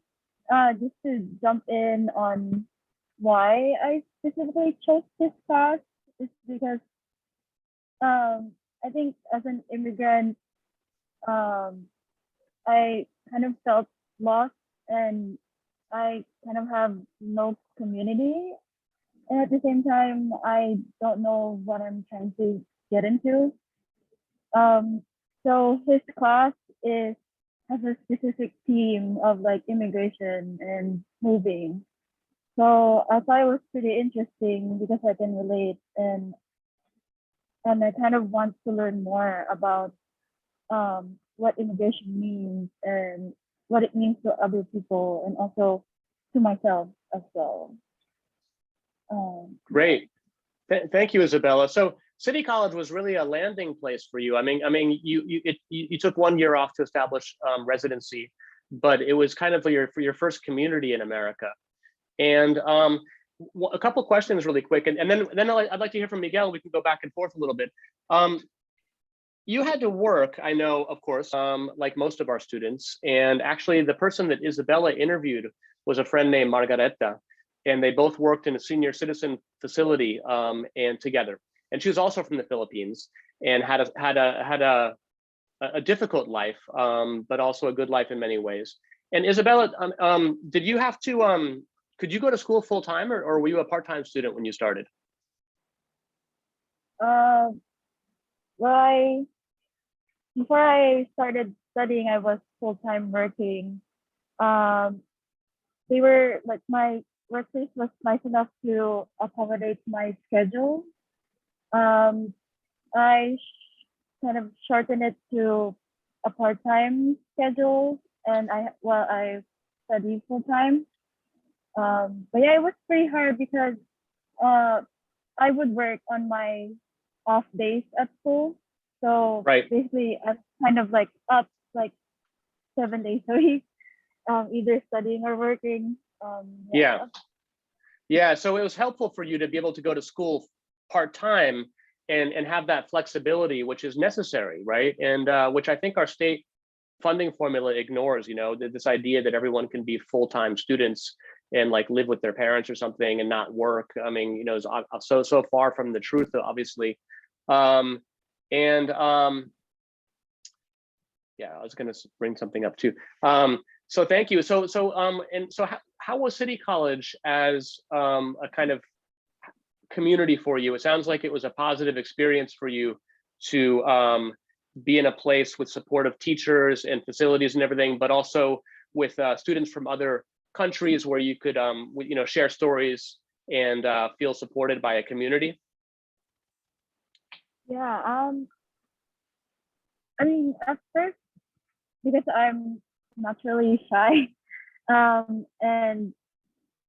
just to jump in on why I specifically chose this class is because I think as an immigrant, I kind of felt lost, and I kind of have no community. And at the same time, I don't know what I'm trying to get into. Um, so his class has a specific theme of like immigration and moving. So I thought it was pretty interesting because I can relate, and I kind of want to learn more about what immigration means and what it means to other people and also to myself as well. Great. Thank you, Isabella. So City College was really a landing place for you. You took 1 year off to establish residency, but it was kind of for your first community in America. And a couple questions really quick, and then I'd like to hear from Miguel. We can go back and forth a little bit. You had to work, I know, of course, like most of our students. And actually, the person that Isabella interviewed was a friend named Margareta, and they both worked in a senior citizen facility and together. And she was also from the Philippines and had a difficult life, but also a good life in many ways. And Isabella, did you have to could you go to school full time, or were you a part-time student when you started? Well, before I started studying, I was full-time working. Um, they were like, my workplace was nice enough to accommodate my schedule. Um, I kind of shortened it to a part-time schedule, and I studied full-time. But yeah, it was pretty hard because I would work on my off days at school. So Right. basically, I'm kind of like up like 7 days a week, either studying or working. Yeah. Yeah, so it was helpful for you to be able to go to school part-time and have that flexibility, which is necessary, right? And which I think our state funding formula ignores, this idea that everyone can be full-time students and like live with their parents or something and not work. I mean, is so far from the truth, obviously. Yeah, I was going to bring something up too. So thank you. So how was City College as a kind of community for you? It sounds like it was a positive experience for you to be in a place with supportive teachers and facilities and everything, but also with students from other countries where you could share stories and feel supported by a community. Yeah. I mean, at first, because I'm naturally shy, and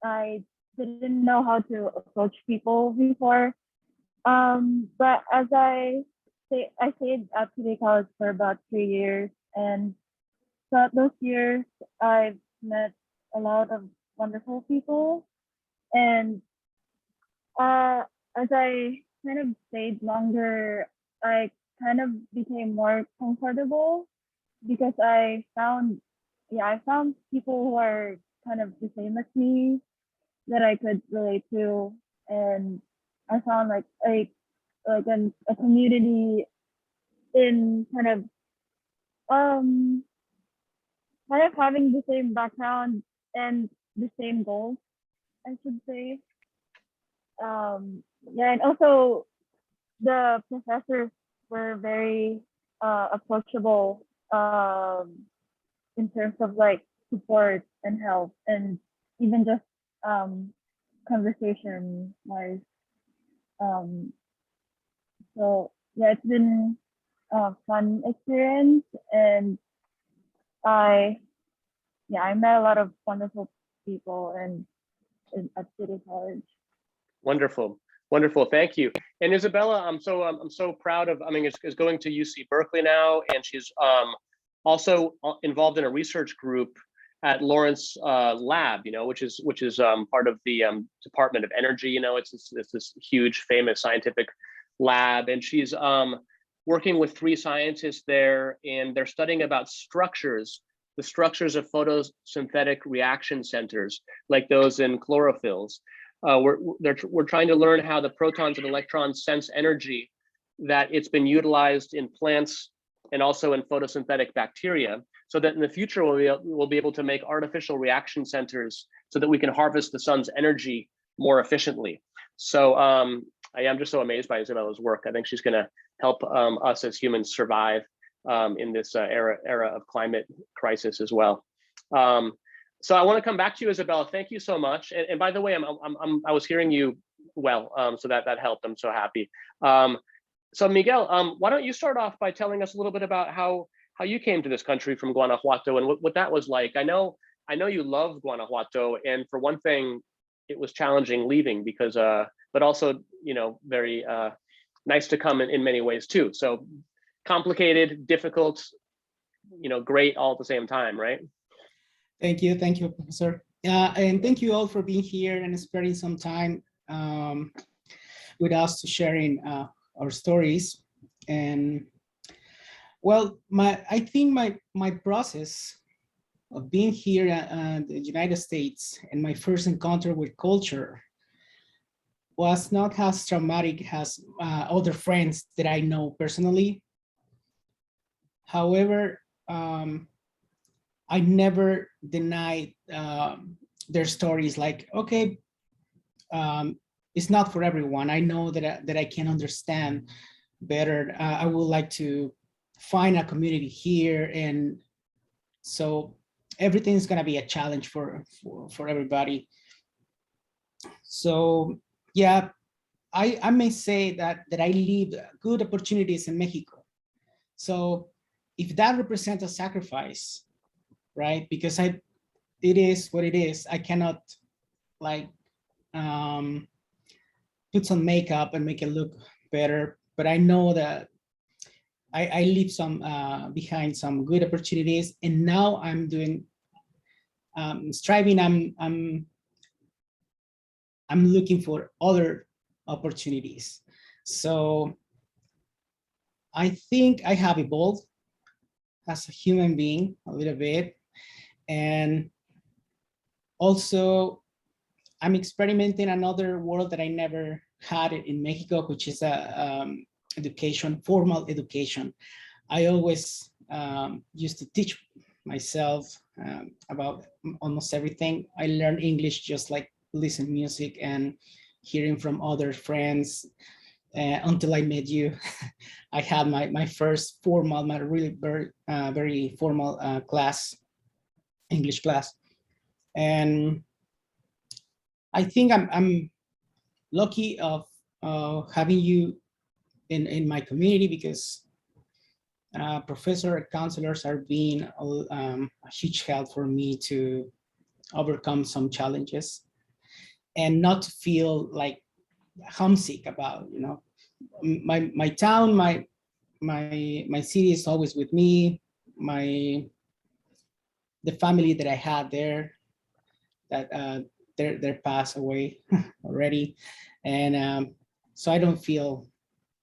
I didn't know how to approach people before. But as I stayed at City College for about 3 years, and throughout those years, I've met a lot of wonderful people. And as I kind of stayed longer, I kind of became more comfortable because I found people who are kind of the same as me that I could relate to, and I found like a community in kind of having the same background and the same goals, I should say. Yeah, and also the professors were very approachable in terms of like support and help, and even just conversation wise. So yeah, it's been a fun experience, and I I met a lot of wonderful people and at City College. Wonderful, wonderful. Thank you. And Isabela, I'm so proud of. I mean, is going to UC Berkeley now, and she's also involved in a research group at Lawrence Lab, you know, which is part of the Department of Energy. You know, it's this huge, famous scientific lab, and she's working with 3 scientists there, and they're studying about the structures of photosynthetic reaction centers, like those in chlorophylls. We're trying to learn how the protons and electrons sense energy, that it's been utilized in plants and also in photosynthetic bacteria, so that in the future we'll be able to make artificial reaction centers so that we can harvest the sun's energy more efficiently. So I am just so amazed by Isabela's work. I think she's going to help us as humans survive in this era of climate crisis as well. So I want to come back to you, Isabela. Thank you so much. And by the way, I was hearing you well, so that helped. I'm so happy. So Miguel, why don't you start off by telling us a little bit about how you came to this country from Guanajuato and what that was like. I know you love Guanajuato, and for one thing, it was challenging leaving because, but also, you know, very nice to come in many ways too. So complicated, difficult, you know, great all at the same time, right? Thank you, Professor. And thank you all for being here and spending some time with us to sharing our stories. And well, I think my process of being here in the United States and my first encounter with culture was not as traumatic as other friends that I know personally. However, I never denied their stories. Like, okay, it's not for everyone. I know that I can understand better. I would like to find a community here, and so everything's gonna be a challenge for everybody. So yeah, I may say that I leave good opportunities in Mexico. So if that represents a sacrifice, right? Because it is what it is. I cannot like put some makeup and make it look better, but I know that I leave some behind some good opportunities, and now I'm doing striving. I'm looking for other opportunities. So I think I have evolved as a human being a little bit, and also I'm experimenting another world that I never had it in Mexico, which is education, formal education. I always used to teach myself about almost everything. I learned English just like listen music and hearing from other friends until I met you. I had my first formal, my really very formal class, English class. And I think I'm lucky of having you in my community, because professor and counselors are being a huge help for me to overcome some challenges and not to feel like homesick about, you know, my town, my city is always with me. The family that I had there, that they're passed away already, and so I don't feel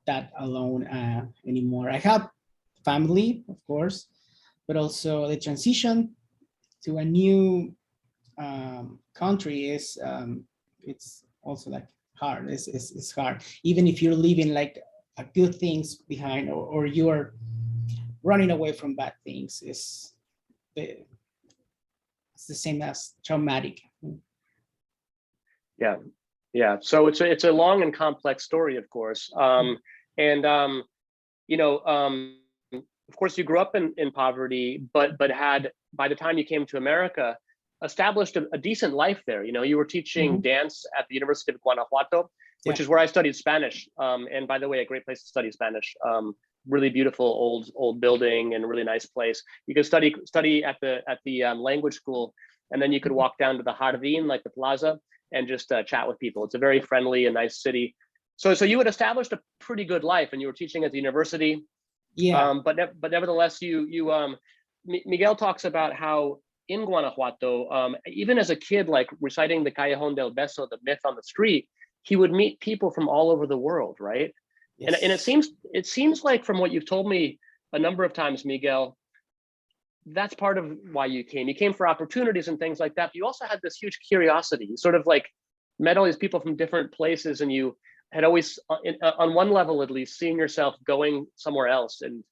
that alone anymore. I have family, of course, but also the transition to a new country is it's also like hard. It's hard, even if you're living like good things behind, or you are running away from bad things, it's the same as traumatic. Yeah, yeah. So it's a long and complex story, of course. And you know, of course, you grew up in poverty, but had, by the time you came to America, established a decent life there. You know, you were teaching dance at the University of Guanajuato, which is where I studied Spanish. And by the way, a great place to study Spanish. Really beautiful old building and a really nice place. You could study at the language school, and then you could walk down to the Jardín, like the plaza, and just chat with people. It's a very friendly and nice city. So you had established a pretty good life, and you were teaching at the university. Yeah. But nevertheless, Miguel talks about how in Guanajuato, even as a kid, like reciting the Callejón del Beso, the myth on the street, he would meet people from all over the world, right? Yes. And it seems like, from what you've told me a number of times, Miguel, that's part of why you came. You came for opportunities and things like that. But you also had this huge curiosity. You sort of like met all these people from different places, and you had always, on one level at least, seeing yourself going somewhere else and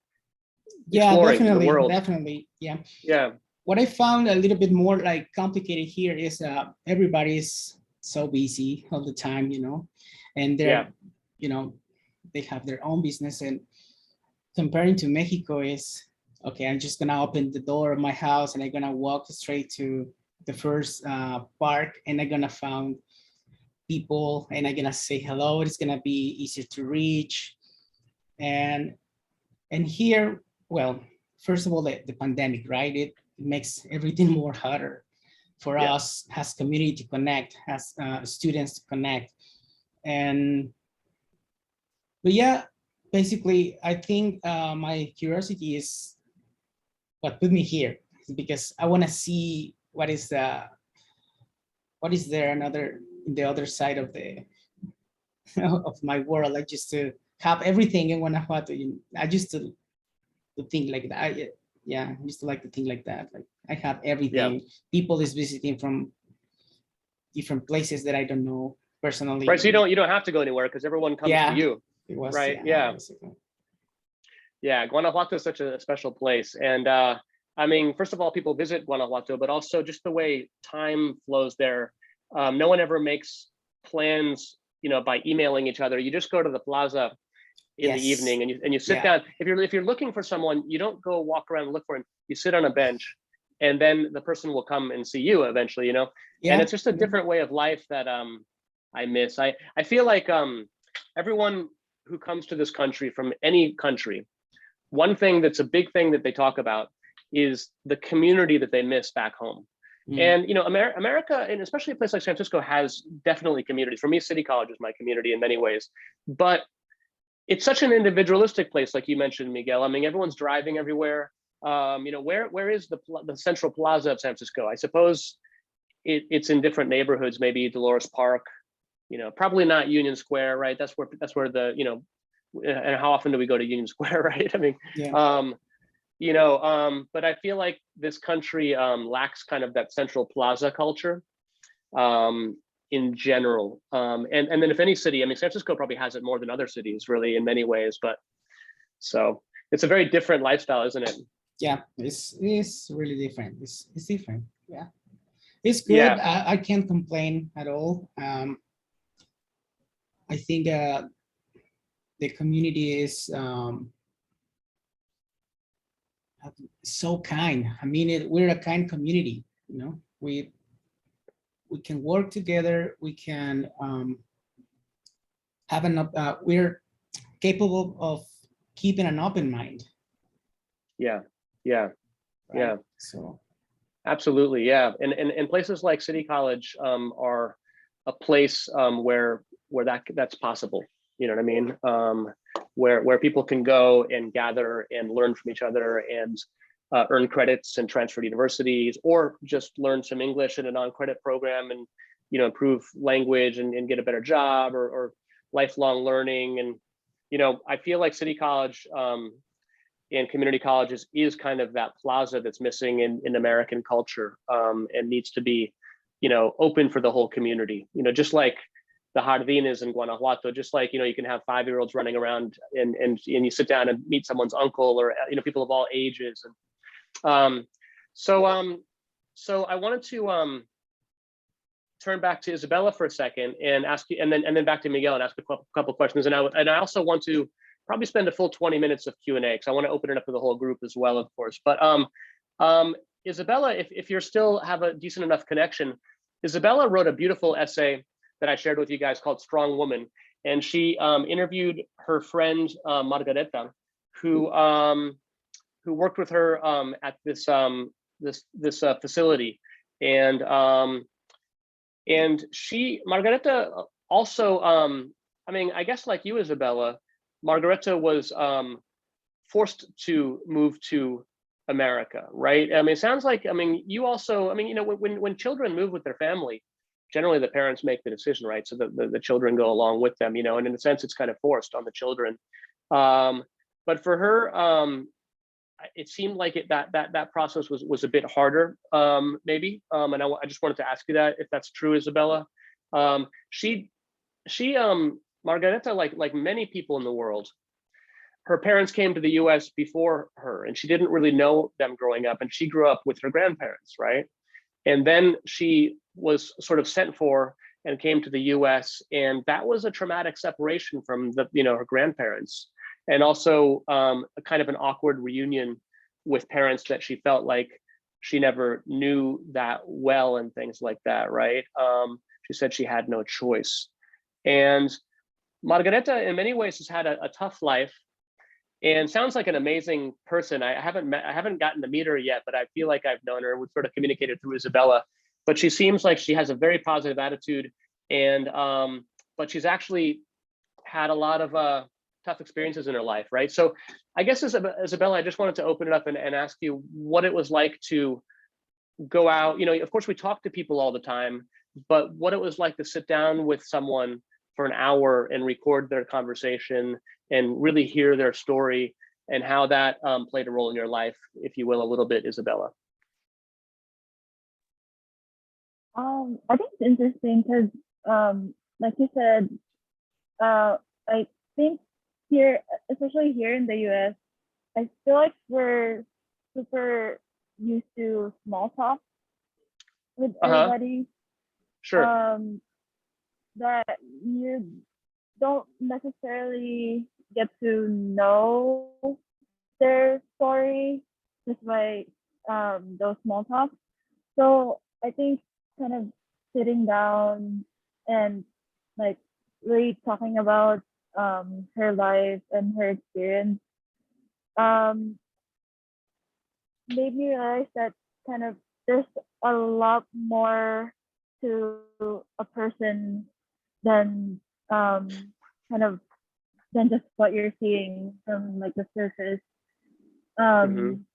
exploring the world. Definitely, yeah. Yeah. What I found a little bit more like complicated here is everybody's so busy all the time, you know, and they're, you know, they have their own business, and comparing to Mexico is, okay, I'm just gonna open the door of my house and I'm gonna walk straight to the first park, and I'm gonna find people and I'm gonna say hello. It's gonna be easier to reach. And here, well, first of all, the pandemic, right? It makes everything more harder for us as community to connect, as students to connect. But yeah, basically, I think my curiosity is what put me here, because I want to see what is there in the other side of the of my world. Like, just to have everything in Guanajuato. I used to think like that. I used to like to think like that. Like, I have everything. Yeah. People is visiting from different places that I don't know personally. Right. So you don't have to go anywhere because everyone comes to you. It was, right. Yeah. Guanajuato is such a special place. And I mean, first of all, people visit Guanajuato, but also just the way time flows there. No one ever makes plans, you know, by emailing each other. You just go to the plaza in the evening and you sit down. If you're looking for someone, you don't go walk around and look for him. You sit on a bench, and then the person will come and see you eventually, you know. And it's just a different way of life that I miss. I feel like everyone who comes to this country from any country, one thing that's a big thing that they talk about is the community that they miss back home. And you know, America, and especially a place like San Francisco, has definitely communities. For me, City College is my community in many ways, but it's such an individualistic place, like you mentioned, Miguel. I mean, everyone's driving everywhere. You know, where is the central plaza of San Francisco? I suppose it's in different neighborhoods, maybe Dolores Park. You know, probably not Union Square, right? That's where the, you know, and how often do we go to Union Square, right? I mean, you know, but I feel like this country lacks kind of that central plaza culture in general. And then if any city, I mean, San Francisco probably has it more than other cities, really, in many ways. But so it's a very different lifestyle, isn't it? Yeah, it's really different. It's different. Yeah, it's good. Yeah. I can't complain at all. I think the community is so kind. I mean, we're a kind community. You know, we can work together. We can have we're capable of keeping an open mind. Yeah. So absolutely, yeah. And places like City College are a place where that's possible. You know what I mean? Where people can go and gather and learn from each other and earn credits and transfer to universities, or just learn some English in a non-credit program and, you know, improve language and get a better job, or lifelong learning. And, you know, I feel like City College and community colleges is kind of that plaza that's missing in American culture, and needs to be, you know, open for the whole community. You know, just like the jardines in Guanajuato, just like, you can have 5-year-olds running around and you sit down and meet someone's uncle, or, people of all ages. And so I wanted to turn back to Isabela for a second and ask you, and then back to Miguel and ask a couple questions. And I also want to probably spend a full 20 minutes of Q&A, because I want to open it up to the whole group as well, of course. But Isabela, if you're still have a decent enough connection, Isabela wrote a beautiful essay that I shared with you guys called "Strong Woman," and she interviewed her friend Margareta, who worked with her at this facility, and Margareta also, I mean, I guess like you, Isabela, Margareta was forced to move to America, right? I mean, it sounds like, I mean, you also, I mean, when children move with their family, generally the parents make the decision, right? So the children go along with them, and in a sense, it's kind of forced on the children. But for her, it seemed like that process was a bit harder, maybe. And I just wanted to ask you that, if that's true, Isabela. Margareta, like many people in the world, her parents came to the US before her, and she didn't really know them growing up, and she grew up with her grandparents, right? And then she was sort of sent for and came to the US, and that was a traumatic separation from her grandparents, and also a kind of an awkward reunion with parents that she felt like she never knew that well, and things like that, right? She said she had no choice. And Margareta, in many ways, has had a tough life, and sounds like an amazing person. I haven't gotten to meet her yet, but I feel like I've known her. We've sort of communicated through Isabela, but she seems like she has a very positive attitude, and but she's actually had a lot of tough experiences in her life, right? So I guess, Isabela, I just wanted to open it up and ask you what it was like to go out. Of course, we talk to people all the time, but what it was like to sit down with someone for an hour and record their conversation and really hear their story, and how that played a role in your life, if you will, a little bit, Isabela. I think it's interesting because, like you said, I think here, especially here in the US, I feel like we're super used to small talk with everybody. Sure. That you don't necessarily get to know their story just by those small talks. So I think kind of sitting down and like really talking about her life and her experience made me realize that kind of there's a lot more to a person than than just what you're seeing from like the surface. Kind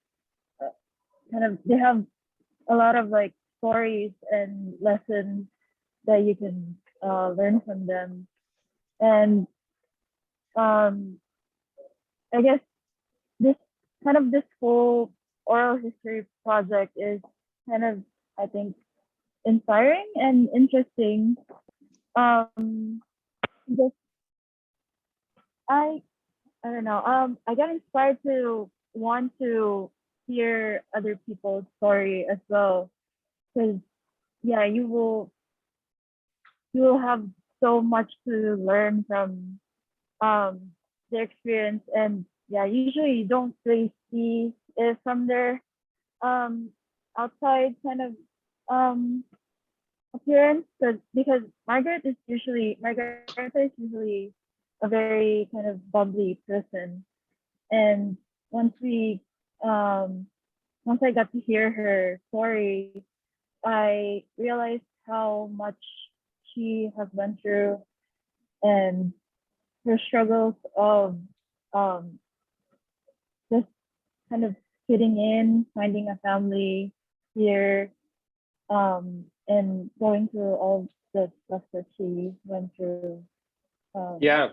of they have a lot of like stories and lessons that you can learn from them. And I guess this whole oral history project is kind of, I think, inspiring and interesting. Just I don't know. I got inspired to want to hear other people's story as well, because yeah, you will have so much to learn from their experience, and yeah, usually you don't really see it from their outside kind of appearance, because Margaret is usually a very kind of bubbly person, and once I got to hear her story, I realized how much she has went through, and her struggles of just kind of fitting in, finding a family here, and going through all the stuff that she went through. Yeah.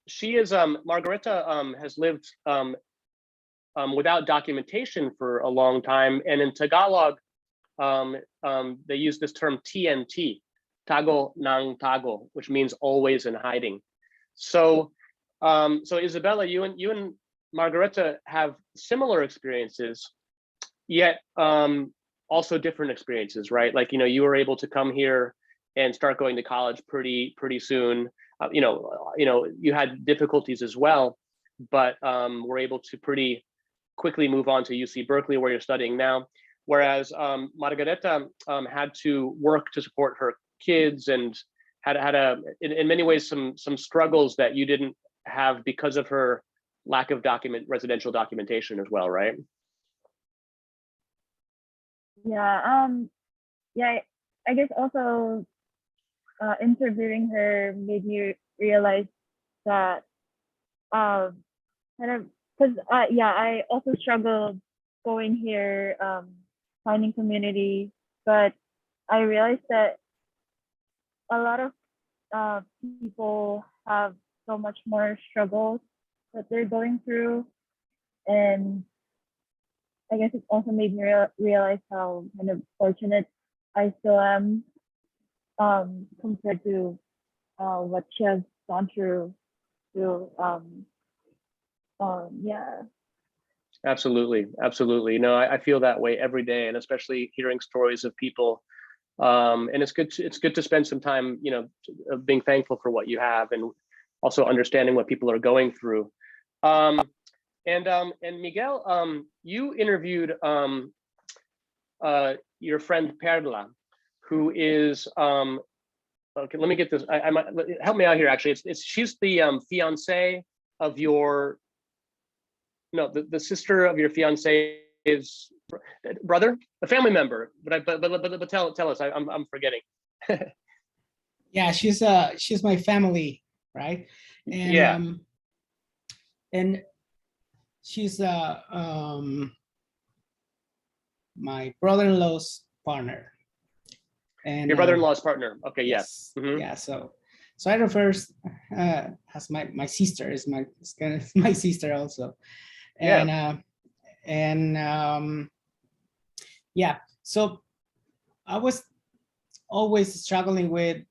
She is Margareta has lived without documentation for a long time, and in Tagalog, they use this term TNT, tago nang tago, which means always in hiding. So, so Isabella, you and Margareta have similar experiences, yet also different experiences, right? Like, you were able to come here and start going to college pretty soon. You had difficulties as well, but were able to pretty quickly move on to UC Berkeley, where you're studying now. Whereas Margareta had to work to support her kids and had in many ways some struggles that you didn't have because of her lack of residential documentation as well, right? Yeah. Yeah. I guess also interviewing her made me realize that kind of because yeah, I also struggled going here, finding community, but I realized that a lot of people have so much more struggles that they're going through, and I guess it also made me realize how kind of fortunate I still am compared to what she has gone through. Yeah. Absolutely. No, I feel that way every day, and especially hearing stories of people. And it's good to spend some time, being thankful for what you have, and also understanding what people are going through. And Miguel, you interviewed your friend Perla, who is okay. Let me get this. I might help me out here. Actually, she's the fiance of your. No, the sister of your fiance's brother, a family member. But tell us. I'm forgetting. Yeah, she's my family, right? And yeah. And she's my brother-in-law's partner. And your brother-in-law's partner. Okay. yes. Mm-hmm. Yeah. So I refer as my sister is my sister also. And yeah. Yeah, so I was always struggling with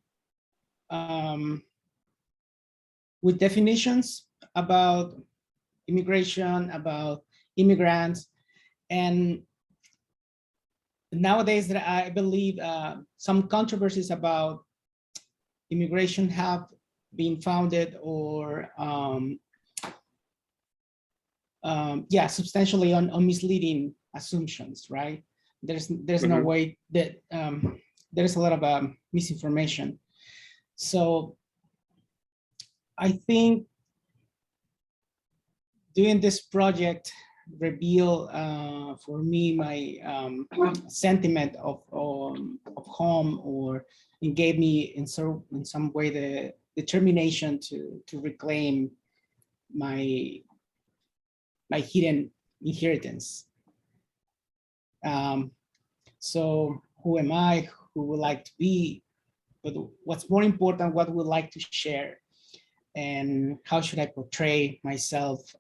definitions about immigration, about immigrants, and nowadays that I believe some controversies about immigration have been founded or substantially on misleading assumptions, right? There's mm-hmm. no way that there's a lot of misinformation. So I think doing this project reveal for me my sentiment of home, or it gave me in some way the determination to reclaim my hidden inheritance. So who am I? Who would like to be? But what's more important, what would like to share? And how should I portray myself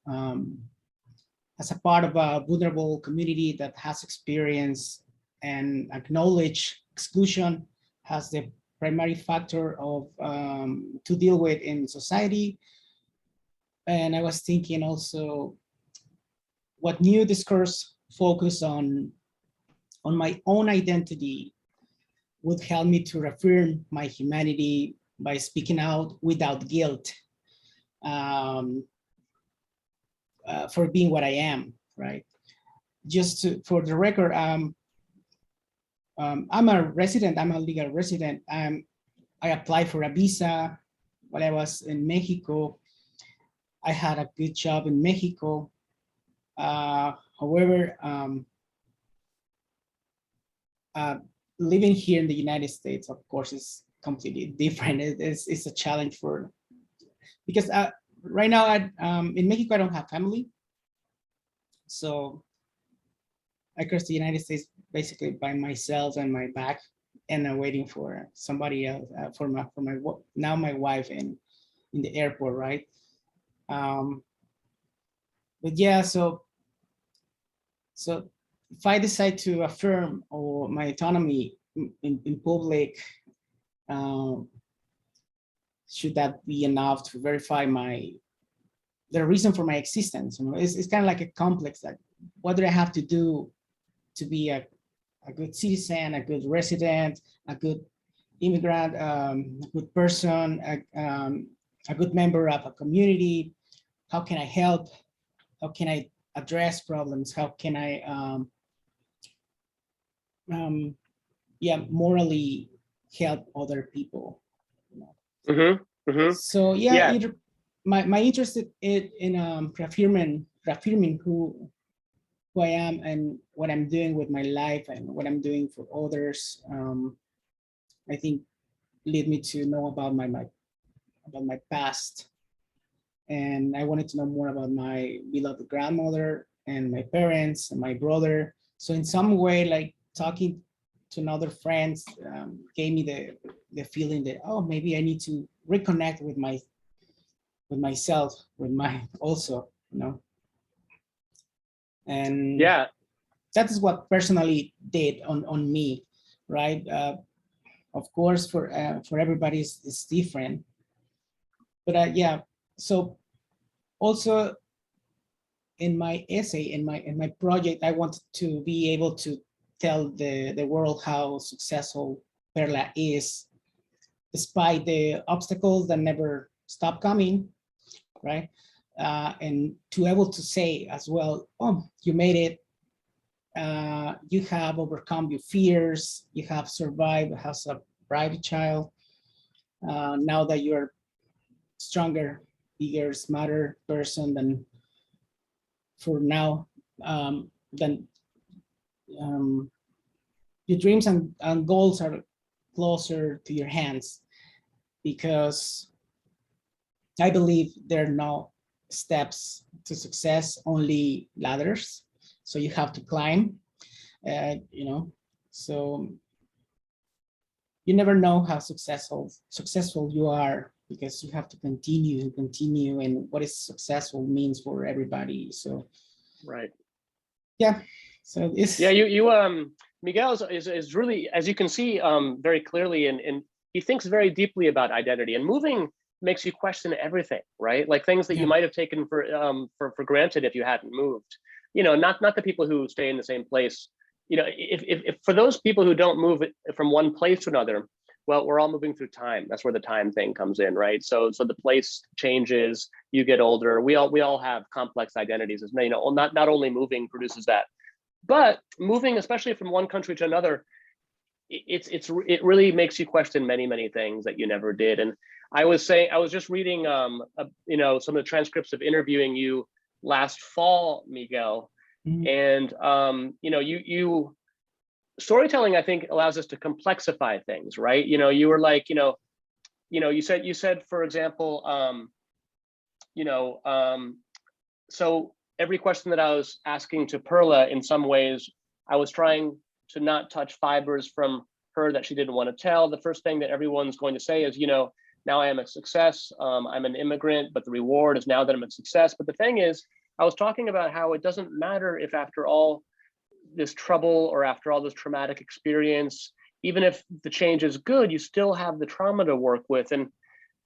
as a part of a vulnerable community that has experienced and acknowledge exclusion as the primary factor of to deal with in society. And I was thinking also what new discourse focus on my own identity would help me to reaffirm my humanity by speaking out without guilt for being what I am, right? Just for the record, I'm a resident, I'm a legal resident. I applied for a visa while I was in Mexico. I had a good job in Mexico. However, living here in the United States, of course, is completely different. It's a challenge because right now in Mexico, I don't have family. So I crossed the United States basically by myself and my bag, and I'm waiting for somebody else, for my now my wife in the airport, right? But yeah, so if I decide to affirm or my autonomy in public, should that be enough to verify the reason for my existence? You know, it's kind of like a complex, like, what do I have to do to be a good citizen, a good resident, a good immigrant, a good person, a good member of a community? How can I help? How can I address problems? How can I, morally help other people? You know? So yeah, Yeah. my interest in reaffirming who I am and what I'm doing with my life and what I'm doing for others. I think lead me to know about my past, and I wanted to know more about my beloved grandmother and my parents and my brother. So in some way, like talking to another friends gave me the feeling that, oh, maybe I need to reconnect with myself, with my also, you know. And Yeah. that is what personally did on me, right? Of course, for everybody it's different, but yeah. So also in my essay, in my project, I wanted to be able to tell the world how successful Perla is, despite the obstacles that never stop coming, right? And to able to say as well, oh, you made it. You have overcome your fears. You have survived as a private child. Now that you're stronger, bigger, smarter person than for now, then your dreams and goals are closer to your hands, because I believe there are no steps to success, only ladders. So you have to climb, you know, so you never know how successful you are, because you have to continue and continue, and what is successful means for everybody. So Right. yeah, so it's, yeah, Miguel is really, as you can see, very clearly, and he thinks very deeply about identity, and moving makes you question everything, right? Like things that you might have taken for granted if you hadn't moved. You know, not the people who stay in the same place. You know, if for those people who don't move from one place to another, well, we're all moving through time. That's where the time thing comes in, right? So the place changes, you get older. We all have complex identities. As you know, not only moving produces that, but moving, especially from one country to another, it really makes you question many things that you never did. And I was just reading you know, some of the transcripts of interviewing you last fall, Miguel, and you know, you storytelling, I think, allows us to complexify things, right? You know, you were like, you know, you said, for example, you know, so every question that I was asking to Perla, in some ways, I was trying to not touch fibers from her that she didn't want to tell. The first thing that everyone's going to say is, you know, now I am a success. I'm an immigrant, but the reward is now that I'm a success. But the thing is, I was talking about how it doesn't matter if after all this trouble or after all this traumatic experience, even if the change is good, you still have the trauma to work with. And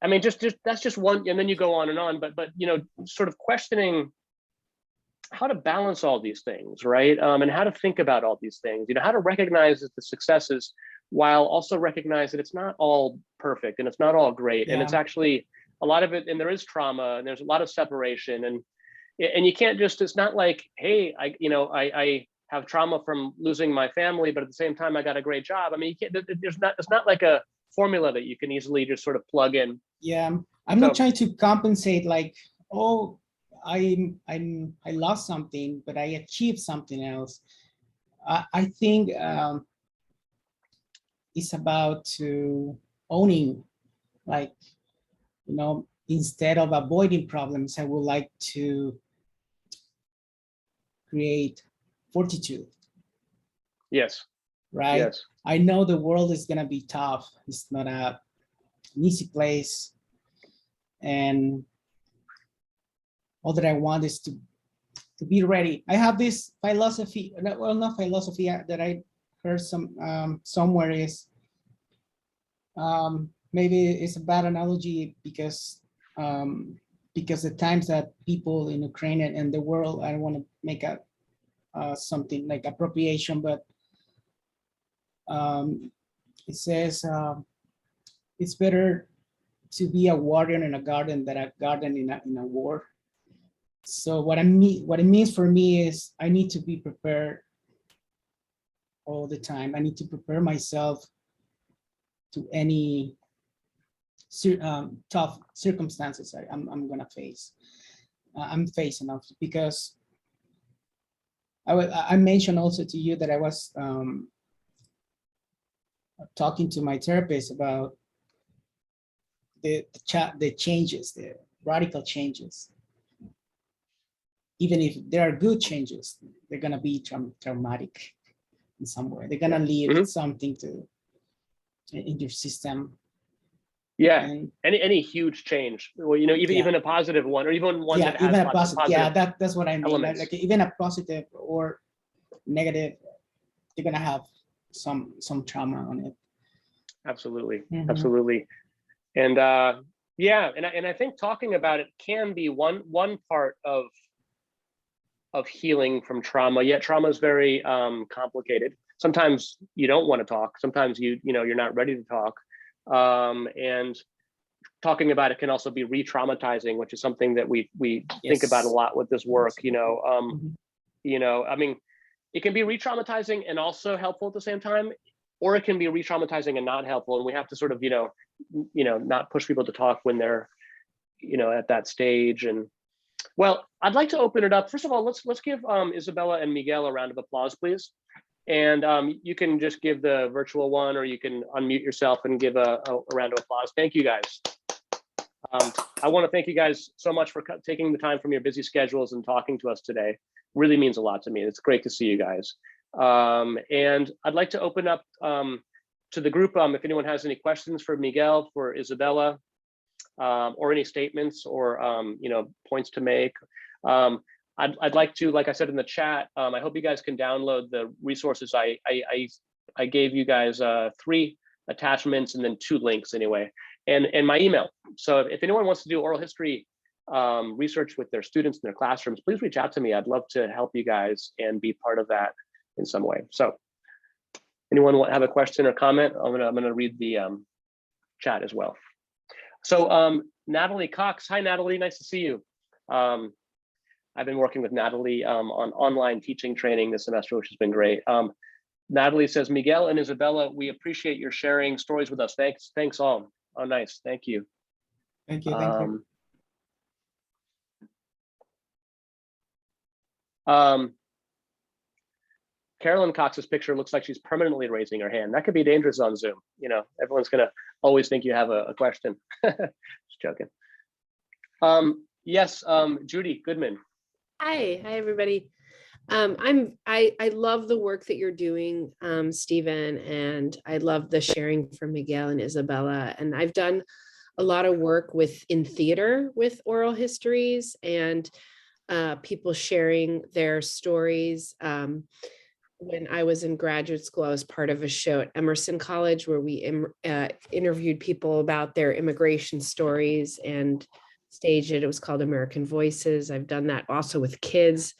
I mean, just that's just one, and then you go on, but you know, sort of questioning how to balance all these things, right? And how to think about all these things, you know, how to recognize the successes while also recognize that it's not all perfect and it's not all great. And it's actually a lot of it, and there is trauma and there's a lot of separation, and you can't just, it's not like, hey, I have trauma from losing my family, but at the same time, I got a great job. I mean, you can't, it's not like a formula that you can easily just sort of plug in. Yeah, I'm not trying to compensate like, oh, I lost something, but I achieved something else. I think it's about to owning, like, you know, instead of avoiding problems, I would like to create fortitude. Yes. Right. Yes. I know the world is gonna be tough. It's not an easy place, and all that I want is to be ready. I have this philosophy, well, not philosophy, that I heard somewhere is Maybe it's a bad analogy because the times that people in Ukraine and the world, I don't want to make a something like appropriation, but it says it's better to be a warrior in a garden than a garden in a war. So what it means for me is I need to be prepared all the time. I need to prepare myself to any tough circumstances I'm gonna face. I'm facing off because I mentioned also to you that I was talking to my therapist about the changes, the radical changes. Even if there are good changes, they're gonna be traumatic in some way. They're gonna leave something in your system. Yeah, and any huge change, well, you know, even a positive one, or even one that has even a lots of positive, positive that's what I mean. Like even a positive or negative, they're gonna have some trauma on it. Absolutely, absolutely. And yeah, and I think talking about it can be one part of healing from trauma. Yet trauma is very complicated. Sometimes you don't want to talk. Sometimes you know you're not ready to talk. And talking about it can also be re-traumatizing, which is something that we think about a lot with this work. You know, I mean, it can be re-traumatizing and also helpful at the same time, or it can be re-traumatizing and not helpful. And we have to sort of, you know, not push people to talk when they're, you know, at that stage. And well, I'd like to open it up. First of all, let's give Isabela and Miguel a round of applause, please. And you can just give the virtual one, or you can unmute yourself and give a round of applause. Thank you, guys. I want to thank you guys so much for taking the time from your busy schedules and talking to us today. Really means a lot to me. It's great to see you guys. And I'd like to open up to the group. If anyone has any questions for Miguel, for Isabela, or any statements or you know, points to make. I'd like to, like I said in the chat, I hope you guys can download the resources. I gave you guys 3 attachments and then 2 links anyway, and my email. So if anyone wants to do oral history research with their students in their classrooms, please reach out to me. I'd love to help you guys and be part of that in some way. So anyone have a question or comment? I'm gonna read the chat as well. So Natalie Cox, hi Natalie, nice to see you. I've been working with Natalie on online teaching training this semester, which has been great. Natalie says, Miguel and Isabela, we appreciate your sharing stories with us. Thanks all. Oh, nice, thank you. Thank you, thank you. Carolyn Cox's picture looks like she's permanently raising her hand. That could be dangerous on Zoom. You know, everyone's gonna always think you have a question. Just joking. Yes, Judy Goodman. Hi everybody. I love the work that you're doing, Stephen, and I love the sharing from Miguel and Isabela. And I've done a lot of work in theater with oral histories and people sharing their stories. When I was in graduate school, I was part of a show at Emerson College where we interviewed people about their immigration stories and staged it. It was called American Voices. I've done that also with kids.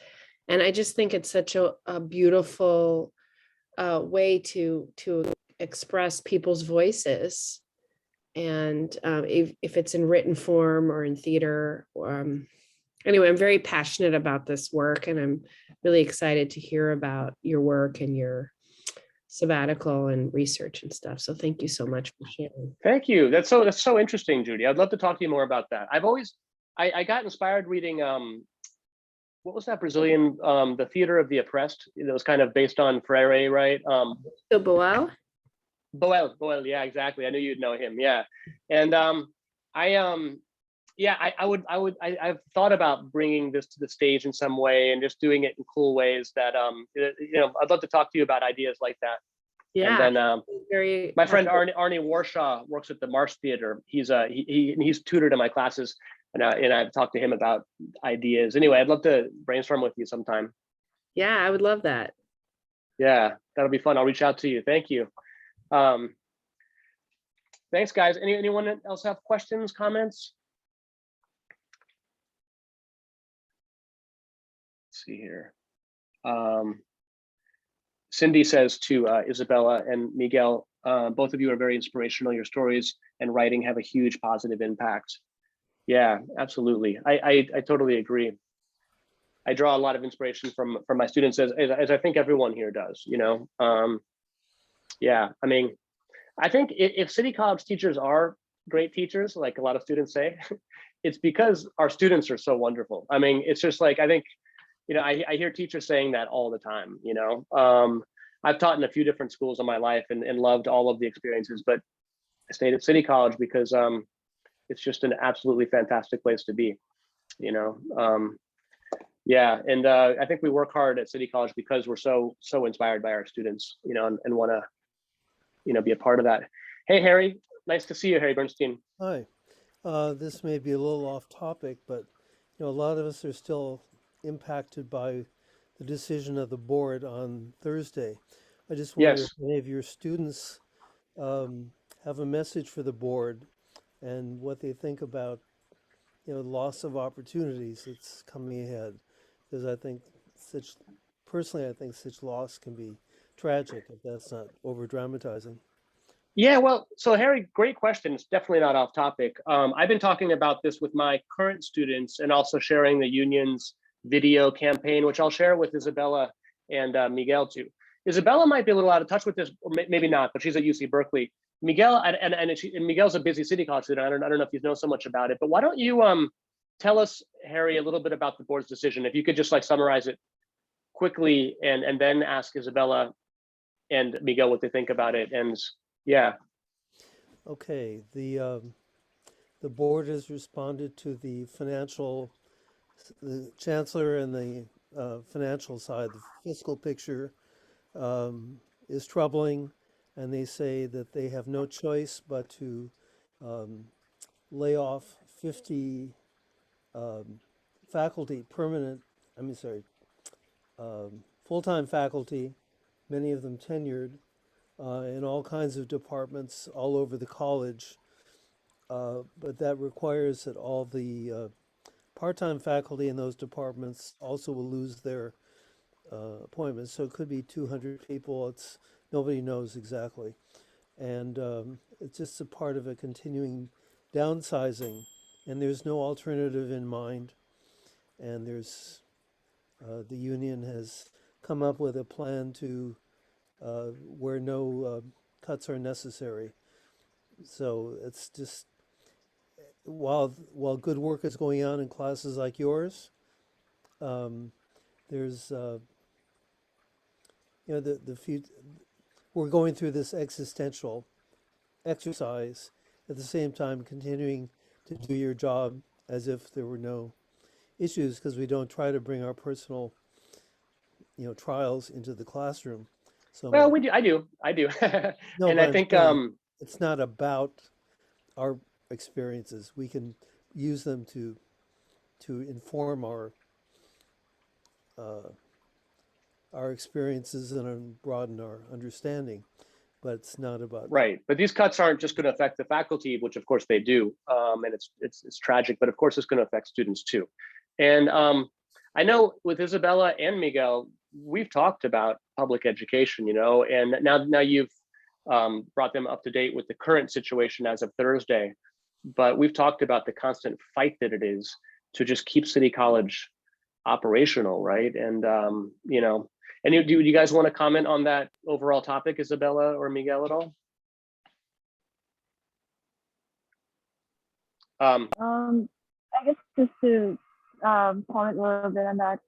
And I just think it's such a beautiful way to express people's voices. And if it's in written form or in theater, anyway, I'm very passionate about this work, and I'm really excited to hear about your work and your sabbatical and research and stuff. So thank you so much for sharing. Thank you. That's so interesting, Judy. I'd love to talk to you more about that. I got inspired reading what was that Brazilian, the Theater of the Oppressed? It was kind of based on Freire, right? So Boel? Boel, yeah, exactly. I knew you'd know him, yeah. And I've thought about bringing this to the stage in some way and just doing it in cool ways that, you know, I'd love to talk to you about ideas like that. Yeah. And then my friend Arnie Warshaw works at the Marsh Theater. He's tutored in my classes, and I've talked to him about ideas. Anyway, I'd love to brainstorm with you sometime. Yeah, I would love that. Yeah, that'll be fun. I'll reach out to you. Thank you. thanks, guys. Anyone else have questions, comments? Let's see here. Cindy says to Isabella and Miguel, both of you are very inspirational. Your stories and writing have a huge positive impact. Yeah, absolutely. I totally agree. I draw a lot of inspiration from my students, as I think everyone here does, you know. Yeah, I mean, I think if City College teachers are great teachers, like a lot of students say, it's because our students are so wonderful. I mean, it's just like, I think, you know, I hear teachers saying that all the time, you know. I've taught in a few different schools in my life and loved all of the experiences, but I stayed at City College because it's just an absolutely fantastic place to be, you know. Yeah, and I think we work hard at City College because we're so inspired by our students, you know, and want to, you know, be a part of that. Hey, Harry, nice to see you, Harry Bernstein. Hi. This may be a little off topic, but you know, a lot of us are still impacted by the decision of the board on Thursday. I just wonder Yes. if any of your students have a message for the board and what they think about, you know, loss of opportunities that's coming ahead. Because I think personally, I think such loss can be tragic if that's not over dramatizing. Yeah, well, so Harry, great question. It's definitely not off topic. I've been talking about this with my current students and also sharing the union's video campaign, which I'll share with Isabella and Miguel too. Isabella might be a little out of touch with this, or maybe not, but she's at UC Berkeley. Miguel, and Miguel's a busy City College student. I don't know if you know so much about it, but why don't you tell us, Harry, a little bit about the board's decision? If you could just like summarize it quickly and then ask Isabella and Miguel what they think about it. And yeah. Okay, the board has responded to the chancellor and the financial side. The fiscal picture is troubling, and they say that they have no choice but to lay off 50 faculty, full-time faculty, many of them tenured, in all kinds of departments all over the college. But that requires that all the part-time faculty in those departments also will lose their appointments. So it could be 200 people. Nobody knows exactly. And it's just a part of a continuing downsizing. And there's no alternative in mind. And there's the union has come up with a plan to where no cuts are necessary. So it's just, while good work is going on in classes like yours, there's you know, we're going through this existential exercise at the same time continuing to do your job as if there were no issues, because we don't try to bring our personal, you know, trials into the classroom. So Well, we do. I do. no, And but I I'm think saying it's not about our experiences. We can use them to inform our experiences and broaden our understanding, but it's not about right. But these cuts aren't just going to affect the faculty, which of course they do, and it's tragic. But of course, it's going to affect students too. And I know with Isabella and Miguel, we've talked about public education, you know, and now you've brought them up to date with the current situation as of Thursday. But we've talked about the constant fight that it is to just keep City College operational, right? And you know, and do you guys want to comment on that overall topic, Isabella or Miguel, at all? I guess just to comment a little bit on that.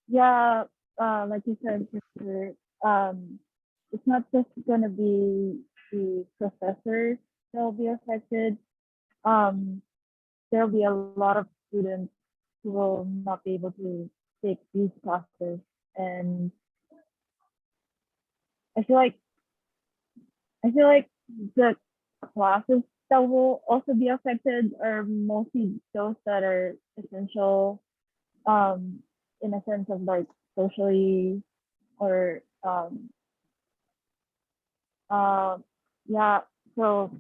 Yeah, like you said, sister, it's not just gonna be the professors that will be affected. There'll be a lot of students who will not be able to take these classes, and I feel like the classes that will also be affected are mostly those that are essential, in a sense of like socially or yeah, So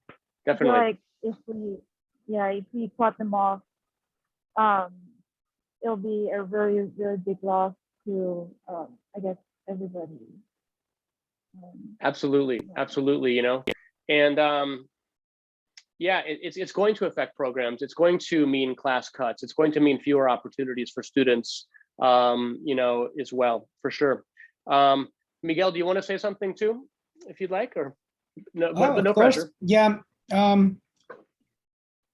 I feel Definitely. like if we cut them off, um, it'll be a really, really big loss to, I guess, everybody. Absolutely. Yeah. Absolutely. You know, and yeah, it's going to affect programs. It's going to mean class cuts. It's going to mean fewer opportunities for students, you know, as well, for sure. Miguel, do you want to say something too, if you'd like, or no? But Of no course, pressure. yeah.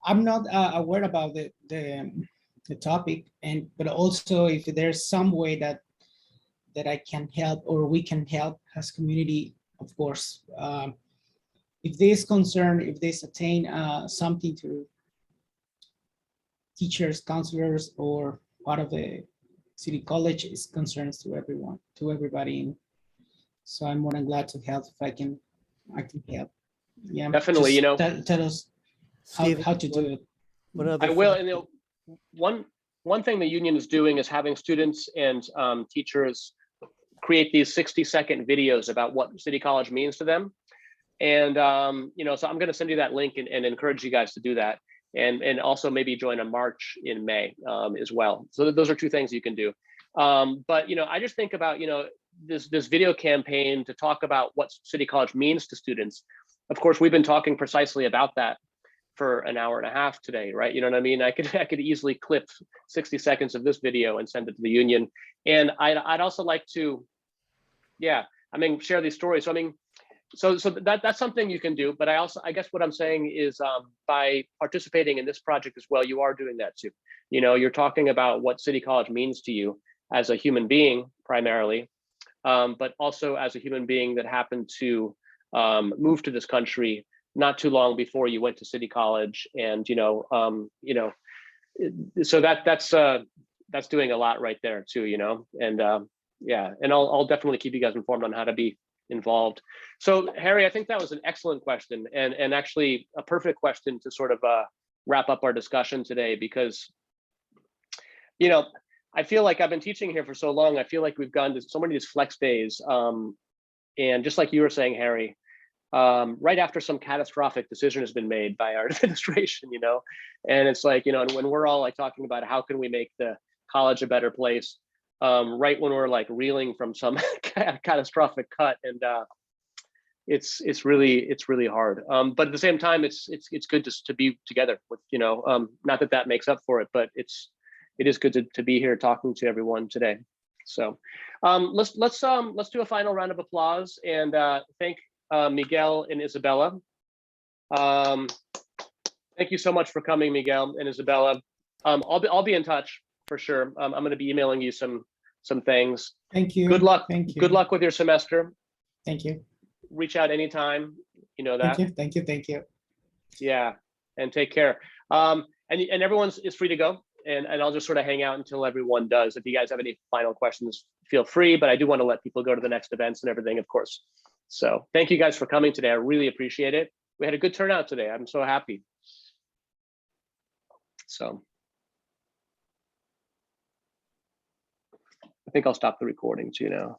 I'm not aware about the topic, but also if there's some way that I can help or we can help as community, of course. If this attain something to teachers, counselors, or part of the city college, is concerns to everyone, to everybody. So I'm more than glad to help if I can help. Yeah, Definitely, just you know, tell us Stephen, how to do it. one other I will. fact And you that- know, one thing the union is doing is having students and teachers create these 60-second videos about what City College means to them. And you know, so I'm going to send you that link and encourage you guys to do that, and also maybe join a march in May as well. So those are two things you can do. But you know, I just think about, you know, this video campaign to talk about what City College means to students. Of course, we've been talking precisely about that for an hour and a half today, right? You know what I mean? I could easily clip 60 seconds of this video and send it to the union. And I'd also like to, yeah, I mean, share these stories. So I mean, so that's something you can do. But I guess what I'm saying is by participating in this project as well, you are doing that too. You know, you're talking about what City College means to you as a human being primarily, but also as a human being that happened to move to this country not too long before you went to City College. And you know, so that's doing a lot right there too, you know. And yeah, and I'll definitely keep you guys informed on how to be involved. So Harry, I think that was an excellent question, and actually a perfect question to sort of wrap up our discussion today, because you know, I feel like I've been teaching here for so long. I feel like we've gone to so many of these flex days, and just like you were saying, Harry, right after some catastrophic decision has been made by our administration, you know, and it's like, you know, and when we're all like talking about how can we make the college a better place, right when we're like reeling from some catastrophic cut, and it's really hard. But at the same time, it's good to be together with, you know, not that that makes up for it, but it is good to be here talking to everyone today. So let's do a final round of applause and thank Miguel and Isabela. Thank you so much for coming, Miguel and Isabela. I'll be in touch for sure. I'm going to be emailing you some things. Thank you. Good luck. Thank you. Good luck with your semester. Thank you. Reach out anytime. You know that. Thank you. Thank you. Yeah, and take care. And everyone is free to go. And I'll just sort of hang out until everyone does. If you guys have any final questions, feel free. But I do want to let people go to the next events and everything, of course. So thank you guys for coming today. I really appreciate it. We had a good turnout today. I'm so happy. So I think I'll stop the recording too now.